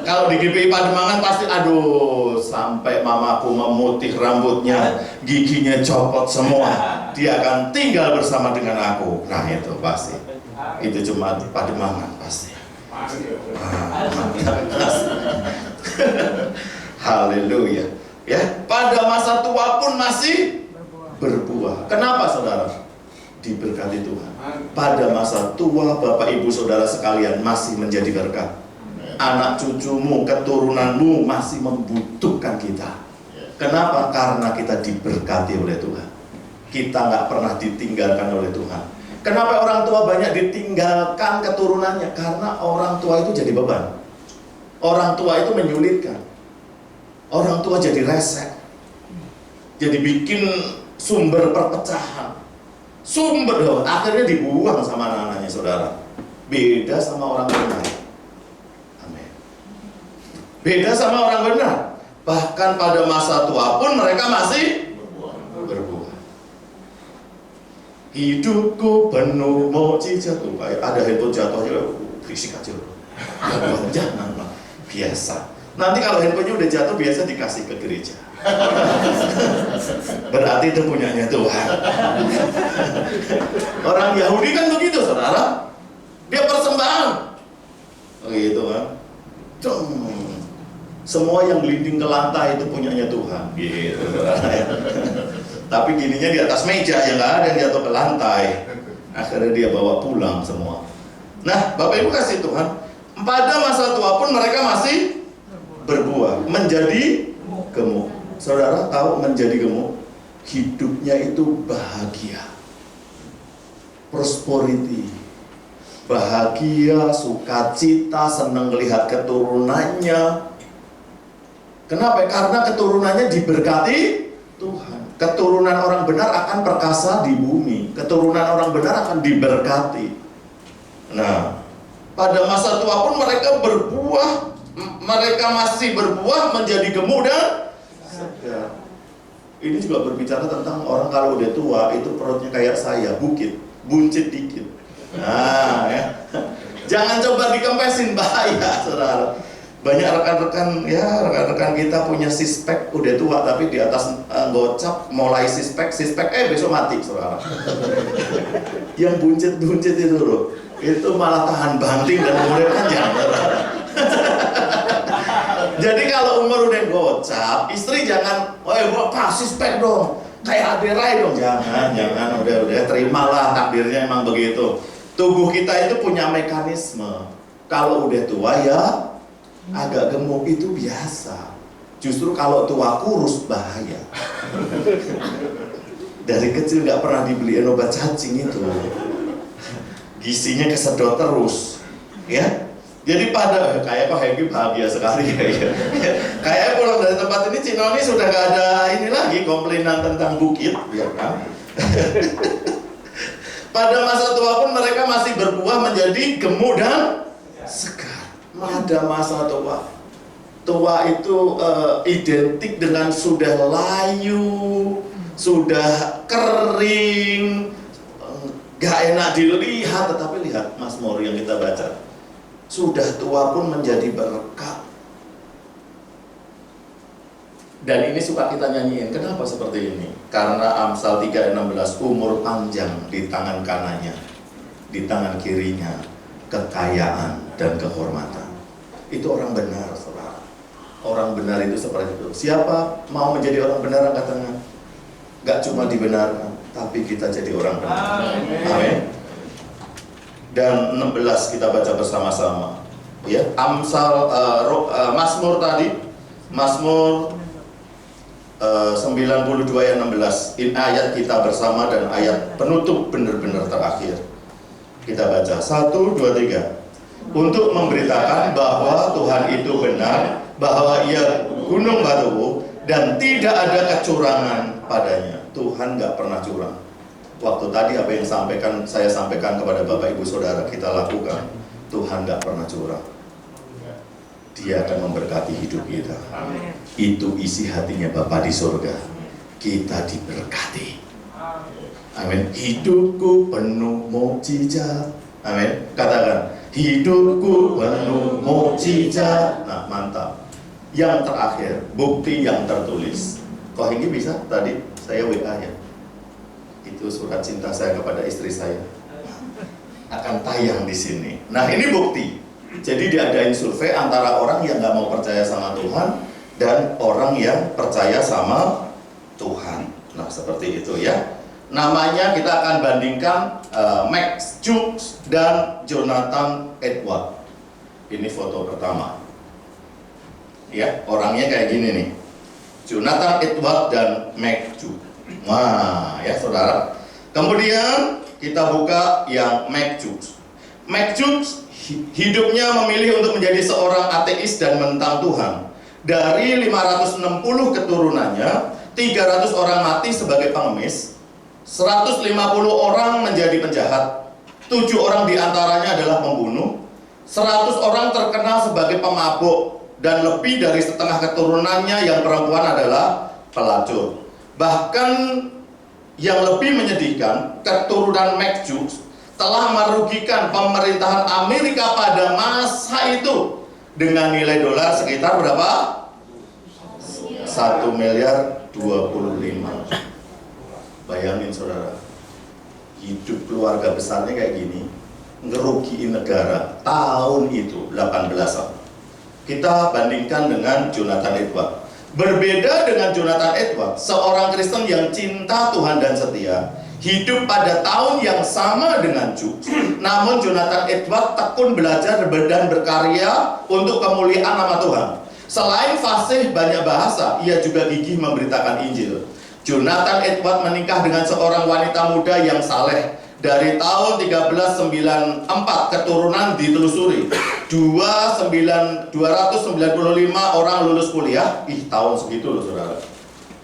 Kalau di GBI Pademangan pasti, aduh, sampai mamaku memutih rambutnya, giginya copot semua, dia akan tinggal bersama dengan aku. Nah itu pasti. Itu cuma di Pademangan pasti. Haleluya. Ya, pada masa tua pun masih berbuah. Kenapa saudara? Diberkati Tuhan. Pada masa tua Bapak Ibu Saudara sekalian masih menjadi berkat. Anak cucumu, keturunanmu masih membutuhkan kita. Kenapa? Karena kita diberkati oleh Tuhan. Kita nggak pernah ditinggalkan oleh Tuhan. Kenapa orang tua banyak ditinggalkan keturunannya? Karena orang tua itu jadi beban. Orang tua itu menyulitkan. Orang tua jadi resek. Jadi bikin sumber perpecahan. Akhirnya dibuang sama anak-anaknya saudara. Beda sama orang benar. Amin. Beda sama orang benar. Bahkan pada masa tua pun mereka masih berbuah. Hidupku penuh mukjizat. Ada handphone jatuh aja, berisik aja. Jangan lah, biasa. Nanti kalau handphonenya udah jatuh biasa dikasih ke gereja. Berarti itu punyanya Tuhan. Orang Yahudi kan begitu saudara. Dia persembahan. Begitu kan. Semua yang gelinding ke lantai itu punyanya Tuhan. Gitu saudara. Tapi gininya di atas meja, yang nggak ada yang jatuh ke lantai. Akhirnya dia bawa pulang semua. Nah, Bapak Ibu kasih Tuhan, pada masa tua pun mereka masih berbuah, menjadi gemuk. Saudara tahu menjadi gemuk, hidupnya itu bahagia, prosperity, bahagia, sukacita, senang melihat keturunannya. Kenapa? Karena keturunannya diberkati Tuhan. Keturunan orang benar akan perkasa di bumi. Keturunan orang benar akan diberkati. Nah, pada masa tua pun mereka berbuah. Mereka masih berbuah menjadi gemuk dan segar. Ini juga berbicara tentang orang kalau udah tua itu perutnya kayak saya, bukit, buncit dikit. Nah, ya. Jangan coba dikempesin, bahaya, saudara. Banyak rekan-rekan kita punya six-pack udah tua tapi di atas gocap mulai six-pack besok mati saudara. Yang buncit itu loh, itu malah tahan banting dan umurnya panjang. Jadi kalau umur udah gocap, istri jangan, pak six-pack dong, kayak Aderai dong, jangan, udah terimalah takdirnya emang begitu. Tubuh kita itu punya mekanisme, kalau udah tua ya agak gemuk itu biasa. Justru kalau tua kurus bahaya. Dari kecil nggak pernah dibeliin obat cacing itu, gizinya kesedot terus, ya. Jadi pada kayak Pak Hengki bahagia sekali ya. Kayak pulang dari tempat ini Cinoni sudah nggak ada ini lagi komplainan tentang bukit, ya kan? Pada masa tua pun mereka masih berbuah menjadi gemuk dan segar. Pada masa tua itu identik dengan sudah layu, sudah kering, gak enak dilihat. Tetapi lihat Mazmur yang kita baca, sudah tua pun menjadi berkat. Dan ini suka kita nyanyiin. Kenapa seperti ini? Karena Amsal 3:16, umur panjang di tangan kanannya, di tangan kirinya kekayaan dan kehormatan. Itu orang benar, saudara. orang benar itu seperti itu. Siapa mau menjadi orang benar angkat tangan? Gak cuma dibenarkan, tapi kita jadi orang benar. Amin. Dan 16 kita baca bersama-sama. Ya, Mazmur tadi, Mazmur 92 ayat 16. Ini ayat kita bersama dan ayat penutup benar-benar terakhir. Kita baca 1, 2, 3. Untuk memberitakan bahwa Tuhan itu benar, bahwa Ia gunung batu dan tidak ada kecurangan padanya. Tuhan nggak pernah curang. Waktu tadi apa yang saya sampaikan kepada Bapak Ibu Saudara kita lakukan, Tuhan nggak pernah curang. Dia akan memberkati hidup kita. Itu isi hatinya Bapa di surga. Kita diberkati. Amin. Hidupku penuh mukjizat. Amin. Katakan, hidupku penuh mukjizat. Nah, mantap. Yang terakhir, bukti yang tertulis. Kok ini bisa? Tadi saya WA ya. Itu surat cinta saya kepada istri saya. Akan tayang di sini. Nah, ini bukti. Jadi diadain survei antara orang yang nggak mau percaya sama Tuhan dan orang yang percaya sama Tuhan. Nah, seperti itu ya. Namanya kita akan bandingkan Max Jukes dan Jonathan Edwards. Ini foto pertama. Ya, orangnya kayak gini nih. Jonathan Edwards dan Max Jukes. Wah, ya saudara. Kemudian kita buka yang Max Jukes. Max Jukes hidupnya memilih untuk menjadi seorang ateis dan menentang Tuhan. Dari 560 keturunannya, 300 orang mati sebagai pengemis, 150 orang menjadi penjahat, 7 orang diantaranya adalah pembunuh, 100 orang terkenal sebagai pemabuk, dan lebih dari setengah keturunannya yang perempuan adalah pelacur. Bahkan yang lebih menyedihkan, keturunan Max Jukes telah merugikan pemerintahan Amerika pada masa itu dengan nilai dolar sekitar berapa? 1 miliar 25. Bayangin saudara, hidup keluarga besarnya kayak gini, ngerugiin negara tahun itu 18-an. Kita bandingkan dengan Jonathan Edwards. Berbeda dengan Jonathan Edwards, seorang Kristen yang cinta Tuhan dan setia, hidup pada tahun yang sama dengan Jukes. Namun Jonathan Edwards tekun belajar dan berkarya untuk kemuliaan nama Tuhan. Selain fasih banyak bahasa, ia juga gigih memberitakan Injil. Jonathan Edwards menikah dengan seorang wanita muda yang saleh. Dari tahun 1394 keturunan ditelusuri, 295 orang lulus kuliah. Tahun segitu loh saudara.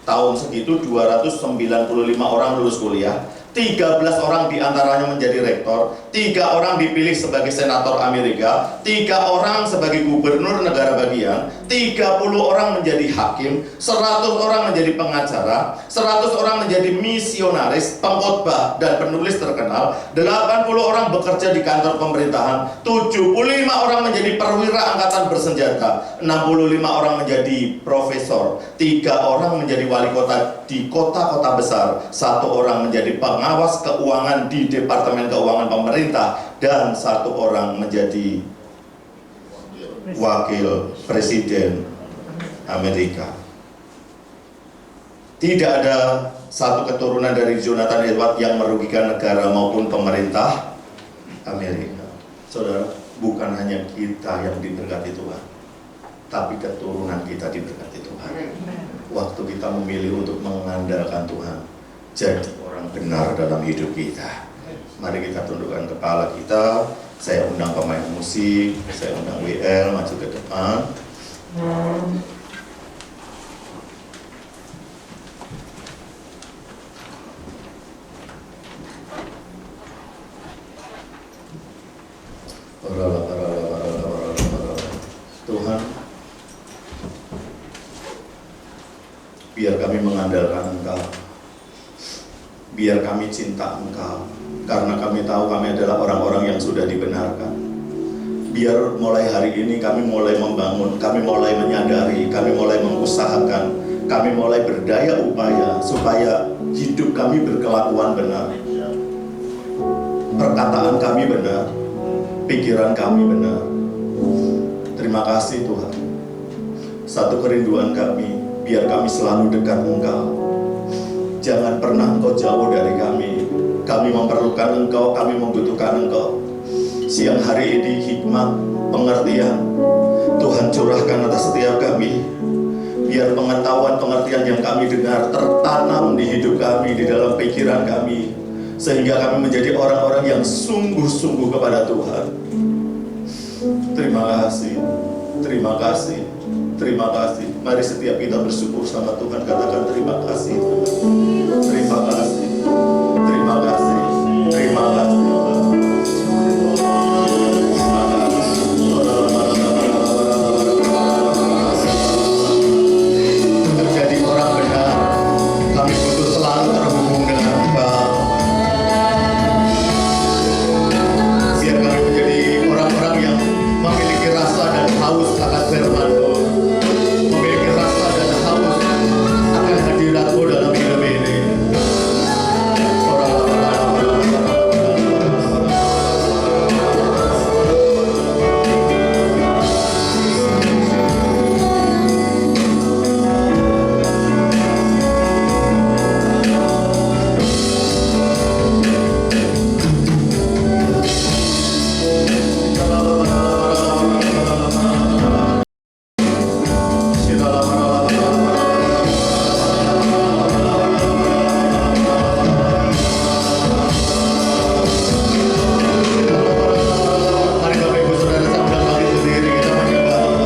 Tahun segitu 295 orang lulus kuliah, 13 orang diantaranya menjadi rektor, 3 orang dipilih sebagai senator Amerika, 3 orang sebagai gubernur negara bagian, 30 orang menjadi hakim, 100 orang menjadi pengacara, 100 orang menjadi misionaris, pengkhotbah dan penulis terkenal, 80 orang bekerja di kantor pemerintahan, 75 orang menjadi perwira angkatan bersenjata, 65 orang menjadi profesor, 3 orang menjadi wali kota di kota-kota besar, 1 orang menjadi pengawas keuangan di Departemen Keuangan Pemerintah, dan 1 orang menjadi wakil presiden Amerika. Tidak ada satu keturunan dari Jonathan Edwards yang merugikan negara maupun pemerintah Amerika. Saudara, bukan hanya kita yang diberkati Tuhan, tapi keturunan kita diberkati Tuhan. Waktu kita memilih untuk mengandalkan Tuhan, jadi orang benar dalam hidup kita. Mari kita tundukkan kepala kita. Saya undang pemain musik, saya undang WL maju ke depan. Tuhan, biar kami mengandalkan Engkau, biar kami cinta Engkau, karena kami tahu kami adalah orang-orang yang sudah dibenarkan. Biar mulai hari ini kami mulai membangun, kami mulai menyadari, kami mulai mengusahakan, kami mulai berdaya upaya supaya hidup kami berkelakuan benar, perkataan kami benar, pikiran kami benar. Terima kasih Tuhan. satu kerinduan kami, biar kami selalu dekat Engkau. Jangan pernah Engkau jauh dari kami. Kami memerlukan Engkau, kami membutuhkan Engkau. Siang hari ini hikmat, pengertian Tuhan curahkan atas setiap kami. Biar pengetahuan, pengertian yang kami dengar tertanam di hidup kami, di dalam pikiran kami, sehingga kami menjadi orang-orang yang sungguh-sungguh kepada Tuhan. Terima kasih, terima kasih, terima kasih. Mari setiap kita bersyukur sama Tuhan, katakan terima kasih, terima kasih, terima kasih, terima kasih. Menjadi orang benar, kami butuh selalu terhubung dengan Engkau. Biar kami menjadi orang-orang yang memiliki rasa dan haus akan firman-Mu, memiliki rasa dan haus akan hadirat-Mu dalam hidup ini. Mari Bapak Ibu Saudara sambil bangkit berdiri, kita menyembah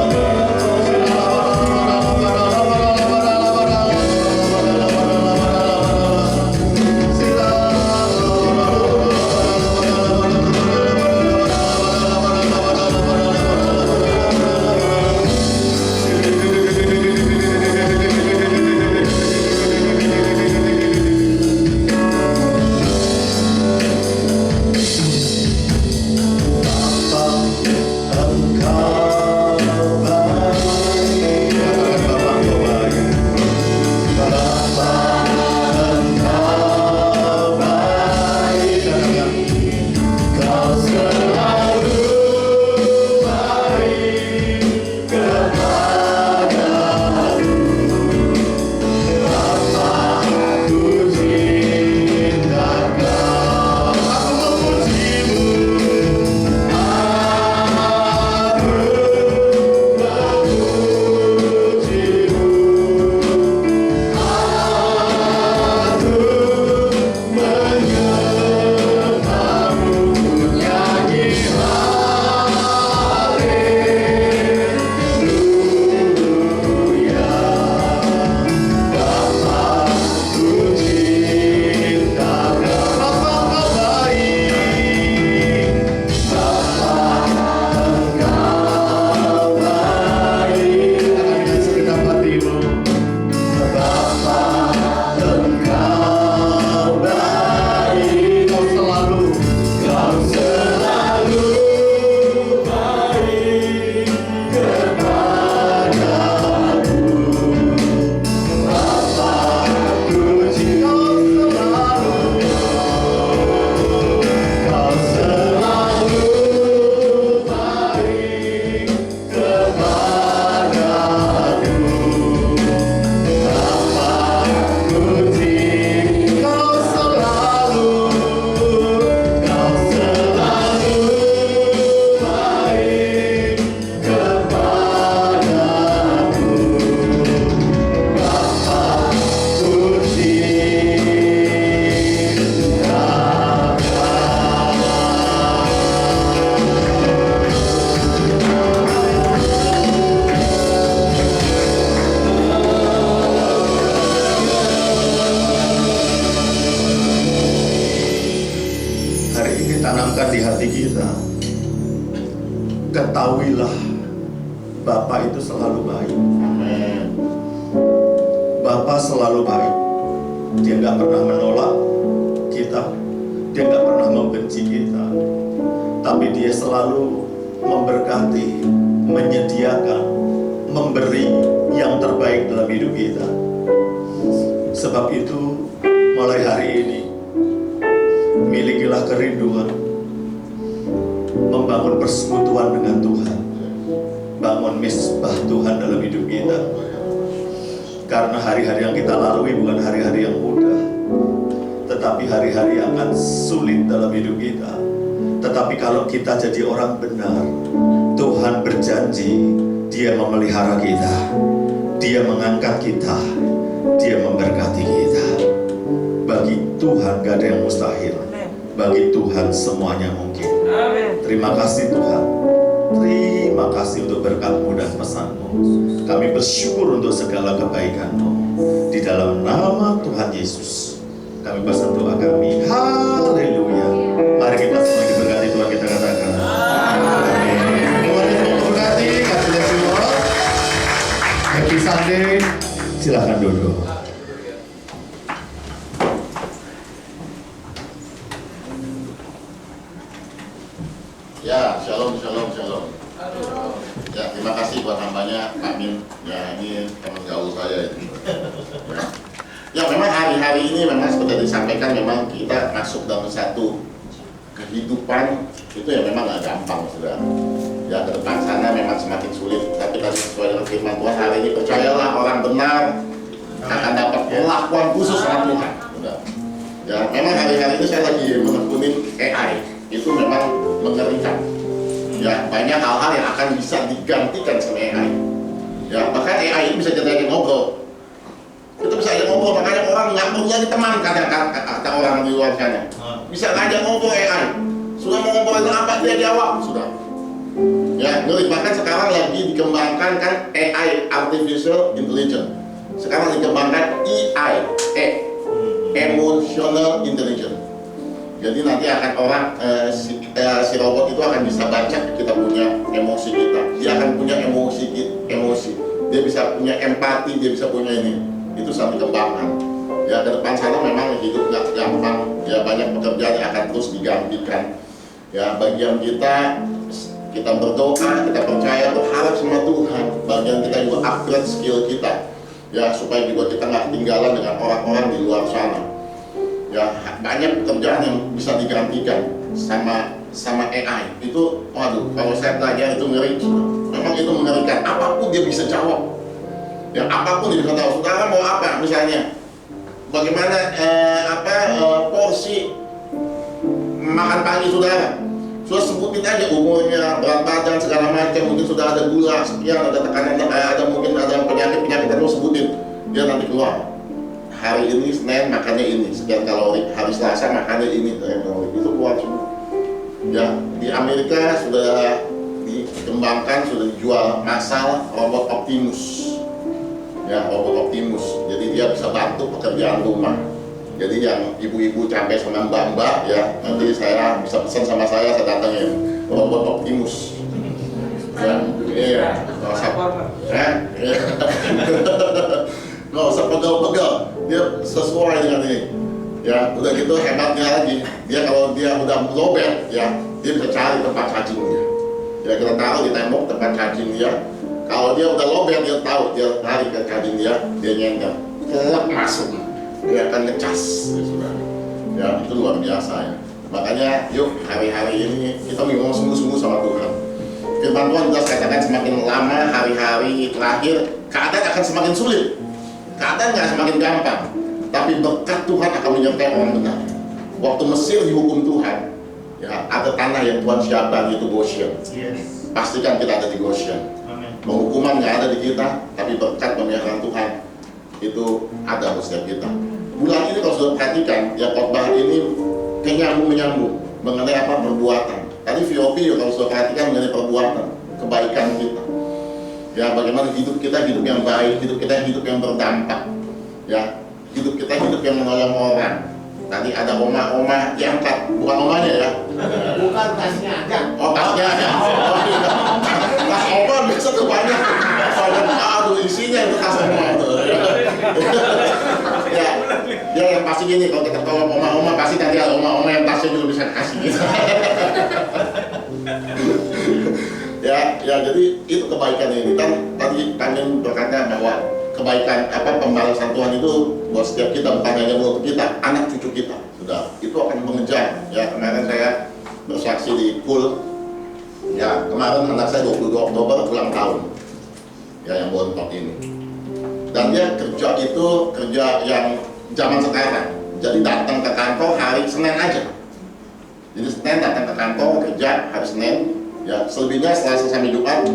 tanamkan di hati kita. Ketahuilah Bapa itu selalu baik. Bapa selalu baik. Dia nggak pernah menolak kita. Dia nggak pernah membenci kita. Tapi dia selalu memberkati, menyediakan, memberi yang terbaik dalam hidup kita. Sebab itu, mulai hari ini, milikilah kerinduan membangun persekutuan dengan Tuhan. bangun misbah Tuhan dalam hidup kita. Karena hari-hari yang kita lalui bukan hari-hari yang mudah, tetapi hari-hari yang akan sulit dalam hidup kita. Tetapi kalau kita jadi orang benar, Tuhan berjanji Dia memelihara kita, Dia mengangkat kita, Dia memberkati kita. Bagi Tuhan gak ada yang mustahil, bagi Tuhan semuanya mungkin. Terima kasih Tuhan, terima kasih untuk berkat-Mu dan pesan-Mu. Kami bersyukur untuk segala kebaikan-Mu. Di dalam nama Tuhan Yesus kami pasang doa kami. Haleluya. Mari kita semua diberkati Tuhan, kita katakan amin. Tuhan Yesus memberkati. God bless you all. Happy Sunday. Silakan duduk. Ya, shalom. Ya, terima kasih buat hambanya, Pak Min. Ya, ini teman gaul saya itu. Ya, memang hari-hari ini memang seperti disampaikan, memang kita masuk dalam satu kehidupan itu ya memang gak gampang, saudara. Ya, ke depan sana memang semakin sulit. Tapi tadi sesuai dengan firman Tuhan hari ini, percayalah orang benar akan dapat perlakuan khusus sama Tuhan. Saudara. Ya, memang hari-hari ini saya lagi menekunin AI. Itu memang mengerikan. Ya, banyak hal-hal yang akan bisa digantikan sama AI. Ya, bahkan AI itu bisa jadi ngobrol. Kita bisa aja ngobrol, makanya orang nggak perlu lagi teman kata orang di luar sana. Bisa aja ngobrol AI. Sudah mau ngobrol tentang apa dia jawab sudah. Ya, bahkan sekarang lagi dikembangkan kan AI, Artificial Intelligence. Sekarang dikembangkan EI, Emotional Intelligence. Jadi nanti akan orang si robot itu akan bisa baca kita punya emosi kita. Dia akan punya emosi. Dia bisa punya empati, dia bisa punya ini. Itu sangat dikembangkan. Ya, ke depan sana memang hidup nggak gampang. Ya, banyak pekerjaan yang akan terus digantikan. Ya, bagian kita berdoa, kita percaya, berharap sama Tuhan. Bagian kita juga upgrade skill kita. Ya, supaya juga kita nggak ketinggalan dengan orang-orang di luar sana. Ya, banyak pekerjaan yang bisa digantikan sama AI. Itu, waduh, kalau saya belajar itu ngeri. Memang itu mengerikan. Apapun dia bisa jawab. Ya, apapun dia bisa tahu. Saudara mau apa? Misalnya, bagaimana porsi makan pagi saudara? Sudah sebutin aja umurnya, berat badan, segala macam. Mungkin sudah ada gula, sekian, ada tekanan, ada mungkin ada penyakit terus sebutin. Dia nanti keluar. Hari ini Senin makannya ini, sekian kalori. Hari Selasa makannya ini, kalori. Itu keluar semua. Ya, di Amerika sudah dikembangkan, sudah dijual massal robot Optimus. Ya, robot Optimus. Jadi dia bisa bantu pekerjaan rumah. Jadi yang ibu-ibu capek sama mbak-mbak ya, nanti saya bisa pesan sama saya datangin robot Optimus. Ya, iya. Nggak usah pegal-pegal, dia sesuai dengan ini. Ya, udah gitu hebatnya lagi, dia kalau dia udah lobet, ya, dia bisa cari tempat cacingnya. Ya, kita taruh di tembok tempat cacing dia. Kalau dia udah lobet, dia tahu, dia lari ke cacing dia nyender, kelak masuk, dia akan ngecas. Ya, itu luar biasa ya. Makanya, yuk hari-hari ini kita ngomong sungguh-sungguh sama Tuhan. Firman Tuhan jelas katakan semakin lama hari-hari terakhir, keadaan akan semakin sulit. Keadaan nggak semakin gampang, tapi berkat Tuhan akan menyertai orang benar. Waktu Mesir dihukum Tuhan, ya ada tanah yang Tuhan siapkan, itu Goshen. Pastikan kita ada di Goshen. Penghukuman nggak ada di kita, tapi berkat pemeliharaan Tuhan itu ada di setiap kita. Bulan ini kalau sudah perhatikan, ya khotbah ini menyambung mengenai apa perbuatan. Tadi VOP kalau sudah perhatikan mengenai perbuatan, kebaikan kita. Ya, bagaimana hidup kita hidup yang baik, hidup kita hidup yang berdampak. Ya, hidup kita hidup yang menolong orang. Tadi ada oma-oma diangkat, bukan omanya ya? Bukan, tasnya ada. Oh, tasnya ada. Tas oma biasa tuh banyak. Aduh, isinya itu tas oma itu. Ya, yang pasti gini, kalau kita tolong oma-oma pasti nanti ada oma-oma yang tasnya juga bisa kasih. Ya, jadi itu kebaikan ini kan tadi kami berkata bahwa kebaikan pembalasan Tuhan itu buat setiap kita, bukan hanya buat kita, anak cucu kita sudah itu akan mengejar. Ya, kemarin saya bersaksi di pool Ya, kemarin anak saya 22 Oktober ulang tahun. Ya, yang bontot ini. Dan dia kerja itu kerja yang zaman sekarang. Jadi datang ke kantor hari Senin aja. Jadi Senin datang ke kantor kerja hari Senin. Ya, selebihnya Selasa sampai Jumat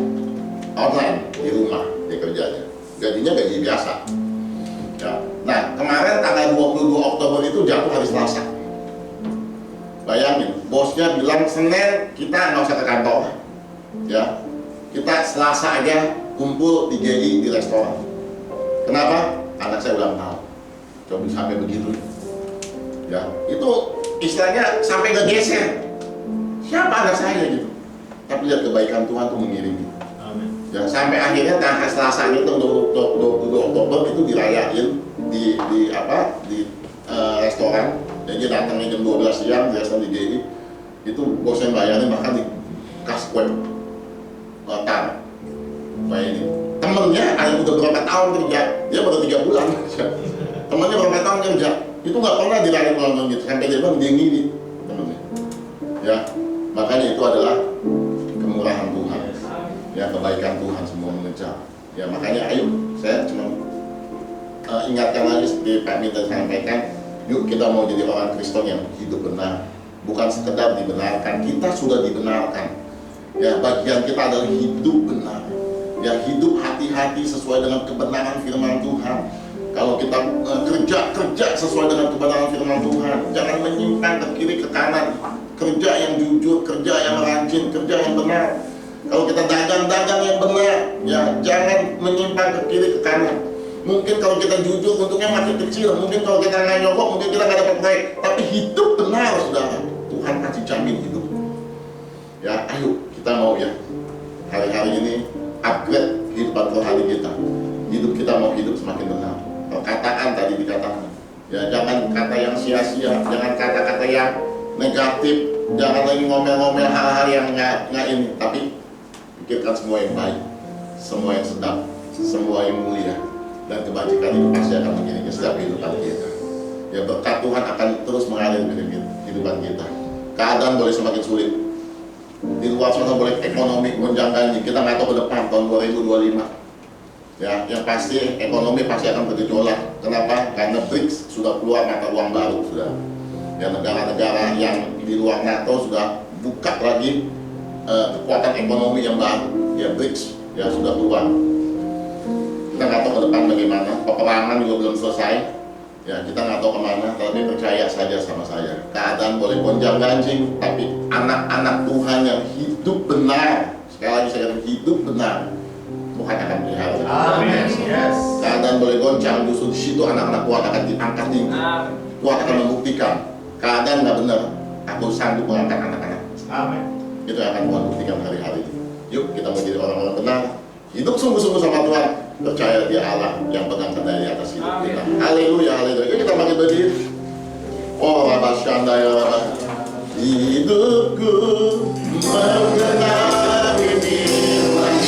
online di rumah dia kerjanya. Gajinya gaji biasa. Ya. Nah, kemarin tanggal 22 Oktober itu jatuh hari Selasa. Bayangin, bosnya bilang Senin kita nggak usah ke kantor. Ya, kita Selasa aja kumpul di GI di restoran. Kenapa? Anak saya ulang tahun. Coba sampai begitu. Ya, itu istilahnya sampai ngegeser. Siapa anak saya gitu? Tapi lihat kebaikan Tuhan tuh mengiringi. Ya, sampai akhirnya tanggal Selasa itu 22 Oktober itu dirayain di restoran. Jadi datangnya jam 12 siang di restoran di GI. Itu bosnya bayarin bahkan dikasih kue tar. Bayangin. Temennya ada udah berapa tahun kerja, dia baru 3 bulan. Temennya berapa tahun kerja, itu nggak pernah dirayain ulang tahun gitu. Sampai dia bilang dia ngiri temennya. Ya, makanya itu adalah kemurahan Tuhan. Ya, kebaikan Tuhan semua mengejar. Ya, makanya ayo saya cuma ingatkan lagi seperti Pak Minta sampaikan, yuk kita mau jadi orang Kristen yang hidup benar, bukan sekedar dibenarkan, kita sudah dibenarkan. Ya, bagian kita adalah hidup benar. Ya, hidup hati-hati sesuai dengan kebenaran firman Tuhan. Kalau kita kerja sesuai dengan kebenaran firman Tuhan, jangan menyimpang ke kiri ke kanan. Kerja yang jujur, kerja yang rajin, kerja yang benar. Kalau kita dagang yang benar, ya jangan menyimpang ke kiri ke kanan. Mungkin kalau kita jujur untungnya makin kecil, mungkin kalau kita nggak nyogok, mungkin kita nggak dapat proyek. Tapi hidup benar, saudara, Tuhan pasti jamin hidup. Ya, ayo kita mau ya hari-hari ini upgrade kehidupan rohani kita. Hidup kita mau hidup semakin benar. Perkataan tadi dikatakan, ya jangan kata yang sia-sia, jangan kata-kata yang negatif, jangan lagi ngomel-ngomel hal-hal yang nggak ini, tapi pikirkan semua yang baik, semua yang sedap, semua yang mulia, dan kebajikan itu pasti akan mengiringi setiap kehidupan kita. Ya, berkat Tuhan akan terus mengalir kehidupan kita. Keadaan boleh semakin sulit, di luar sana boleh ekonomi gonjang-ganjing, kita nggak tahu ke depan tahun 2025. Ya, yang pasti ekonomi pasti akan bergejolak. Kenapa? Karena BRICS sudah keluar mata uang baru, sudah. Ya, negara-negara yang di luar NATO sudah buka lagi kekuatan ekonomi yang baru. Ya, BRICS ya sudah keluar. Kita nggak tahu ke depan bagaimana. Peperangan juga belum selesai. Ya, kita nggak tahu kemana. Tapi percaya saja sama saya. Keadaan boleh gonjang-ganjing, tapi anak-anak Tuhan yang hidup benar, sekali lagi saya katakan hidup benar, Tuhan akan pelihara. Amin. Yes. Keadaan boleh goncang, justru di situ anak-anak Tuhan akan diangkat tinggi. Tuhan akan membuktikan keadaan nggak benar, aku sanggup mengangkat anak-anak. Amin. Itu yang akan Tuhan buktikan hari-hari ini. Yuk kita mau jadi orang-orang benar, hidup sungguh-sungguh sama Tuhan, percaya Dia Allah yang pegang kendali atas hidup kita. Haleluya, haleluya. Yuk kita bangkit berdiri. Oh, Rabasyanda ya Rabah. Hidupku mengenali firman.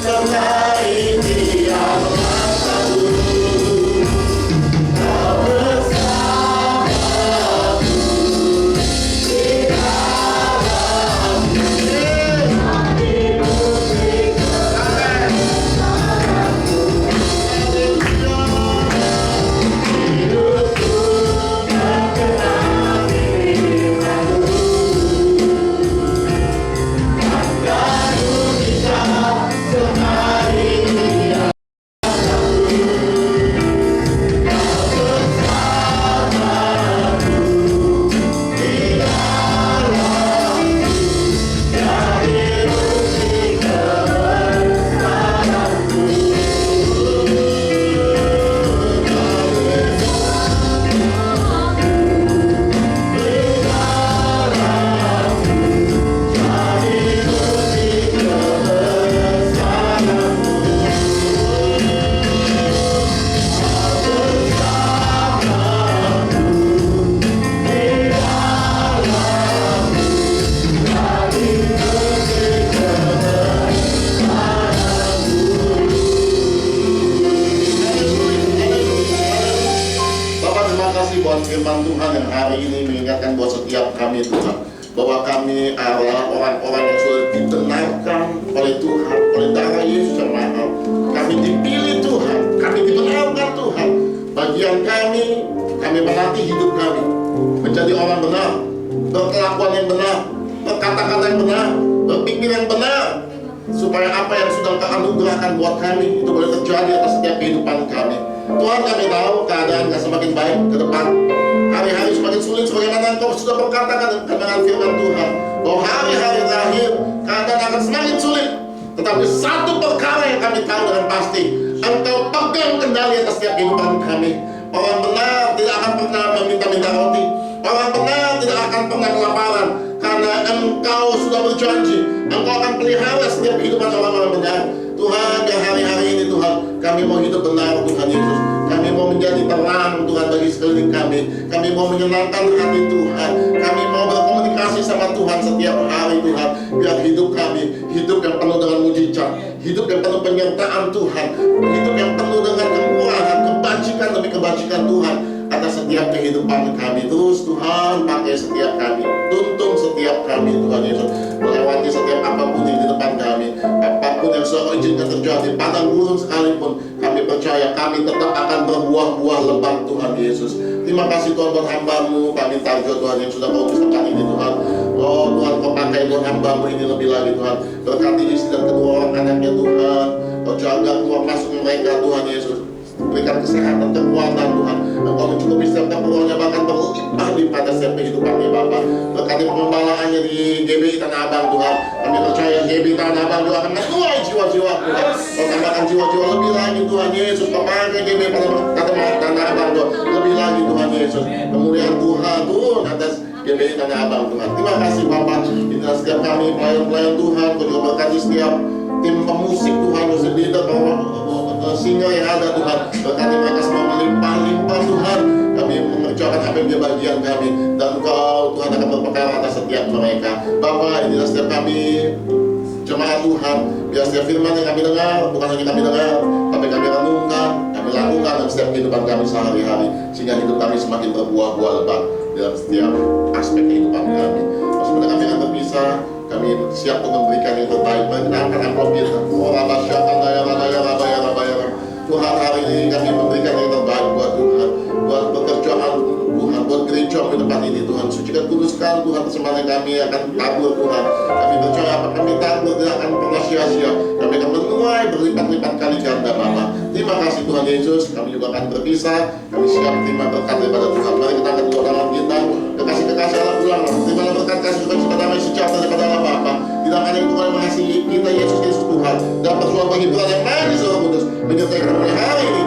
Karena ini Allah satu, Kau bersamaku di dalam hidupku. Hidupku firman Tuhan yang hari ini mengingatkan buat setiap kami Tuhan, bahwa kami adalah orang-orang yang sudah dibenarkan oleh Tuhan, oleh darah Yesus yang mahal. Kami dipilih Tuhan, kami dibenarkan Tuhan. Bagian kami melatih hidup kami menjadi orang benar, berkelakuan yang benar, berkata-kata yang benar, berpikir yang benar, supaya apa yang sudah Kau anugerahkan buat kami itu boleh terjadi atas setiap kehidupan kami. Tuhan, kami tahu keadaan akan semakin baik ke depan, hari-hari semakin sulit sebagaimana Engkau sudah berkatakan dengan firman Tuhan, bahwa hari-hari terakhir keadaan akan semakin sulit. Tetapi satu perkara yang kami tahu dengan pasti, Engkau pegang kendali atas setiap kehidupan kami. Orang benar tidak akan pernah meminta-minta roti, orang benar tidak akan pernah kelaparan, karena Engkau sudah berjanji Engkau akan pelihara setiap kehidupan orang-orang benar. Tuhan, yang hari-hari ini Tuhan, kami mau hidup benar Tuhan Yesus. Kami mau menjadi terang Tuhan bagi sekeliling kami. Kami mau menyenangkan hati Tuhan. Kami mau berkomunikasi sama Tuhan setiap hari Tuhan. Biar hidup kami, hidup yang penuh dengan mujizat, hidup yang penuh penyertaan Tuhan, hidup yang penuh dengan kemurahan, kebajikan demi kebajikan Tuhan atas setiap kehidupan kami. Terus Tuhan pakai setiap kami, tuntun setiap kami Tuhan Yesus, melewati setiap apapun yang di depan kami, apapun yang Kau izinkan terjadi, padang gurun sekalipun, kami percaya kami tetap akan berbuah-buah lebat Tuhan Yesus. Terima kasih Tuhan buat hamba-Mu, kami tarjo Tuhan yang sudah Kau usahakan ini Tuhan. Oh Tuhan, Kau pakai buat hamba-Mu ini lebih lagi Tuhan. Berkati istri dan kedua orang anaknya Tuhan. Kau jaga keluar masuk mereka Tuhan Yesus. Berikan kesehatan, kekuatan Tuhan. Engkau mencukupi setiap keperluannya, bahkan berlimpah-limpah pada setiap kehidupannya Bapa. Berkati pengembalaannya di GBI Tanah Abang Tuhan. Kami percaya GBI Tanah Abang juga akan menuai jiwa-jiwa Tuhan. Kau tambahkan jiwa-jiwa lebih lagi Tuhan Yesus. Kau pakai GBI Tanah Abang Tuhan lebih lagi Tuhan Yesus. Kemuliaan Tuhan turun atas GBI Tanah Abang Tuhan. Terima kasih Bapak. Inilah setiap kami pelayan-pelayan Tuhan. Kau juga berkati setiap tim pemusik Tuhan, musik leader, singa yang ada Tuhan. Berkati mereka semua melimpah-limpah Tuhan. Kami mengerjakan apa yang menjadi bagian kami, dan Engkau Tuhan akan berperkara atas setiap mereka. Bapa, inilah setiap kami jemaat Tuhan. Biar setiap firman yang kami dengar, bukan hanya kami dengar, tapi kami renungkan, kami lakukan dalam setiap kehidupan kami sehari-hari, sehingga hidup kami semakin berbuah-buah lebat dalam setiap aspek kehidupan kami. Sebenarnya kami akan berpisah. Kami siap untuk memberikan yang terbaik. Mengenalkan amplop kita. Tuhan, hari ini kami memberikan yang terbaik buat Tuhan, buat pekerjaan Tuhan, buat gereja di depan ini Tuhan. Sucikan, kuduskan Tuhan, persembahan kami akan tabur Tuhan. Kami percaya apa kami tabur tidak akan pernah sia-sia. Kami akan menuai berlipat-lipat kali ganda Bapa. Terima kasih Tuhan Yesus. Kami juga akan berpisah. Kami siap terima berkat daripada Tuhan. Mari kita akan doa dalam kita. Kekasih-kekasih Allah pulang. Terima berkat kasih sukacita damai sejahtera daripada Allah Bapa. Tidak hanya itu Tuhan mengasihi kita Yesus Kristus Tuhan. Dan persoalan penghiburan yang manis Roh Kudus menyertai kita mulai hari ini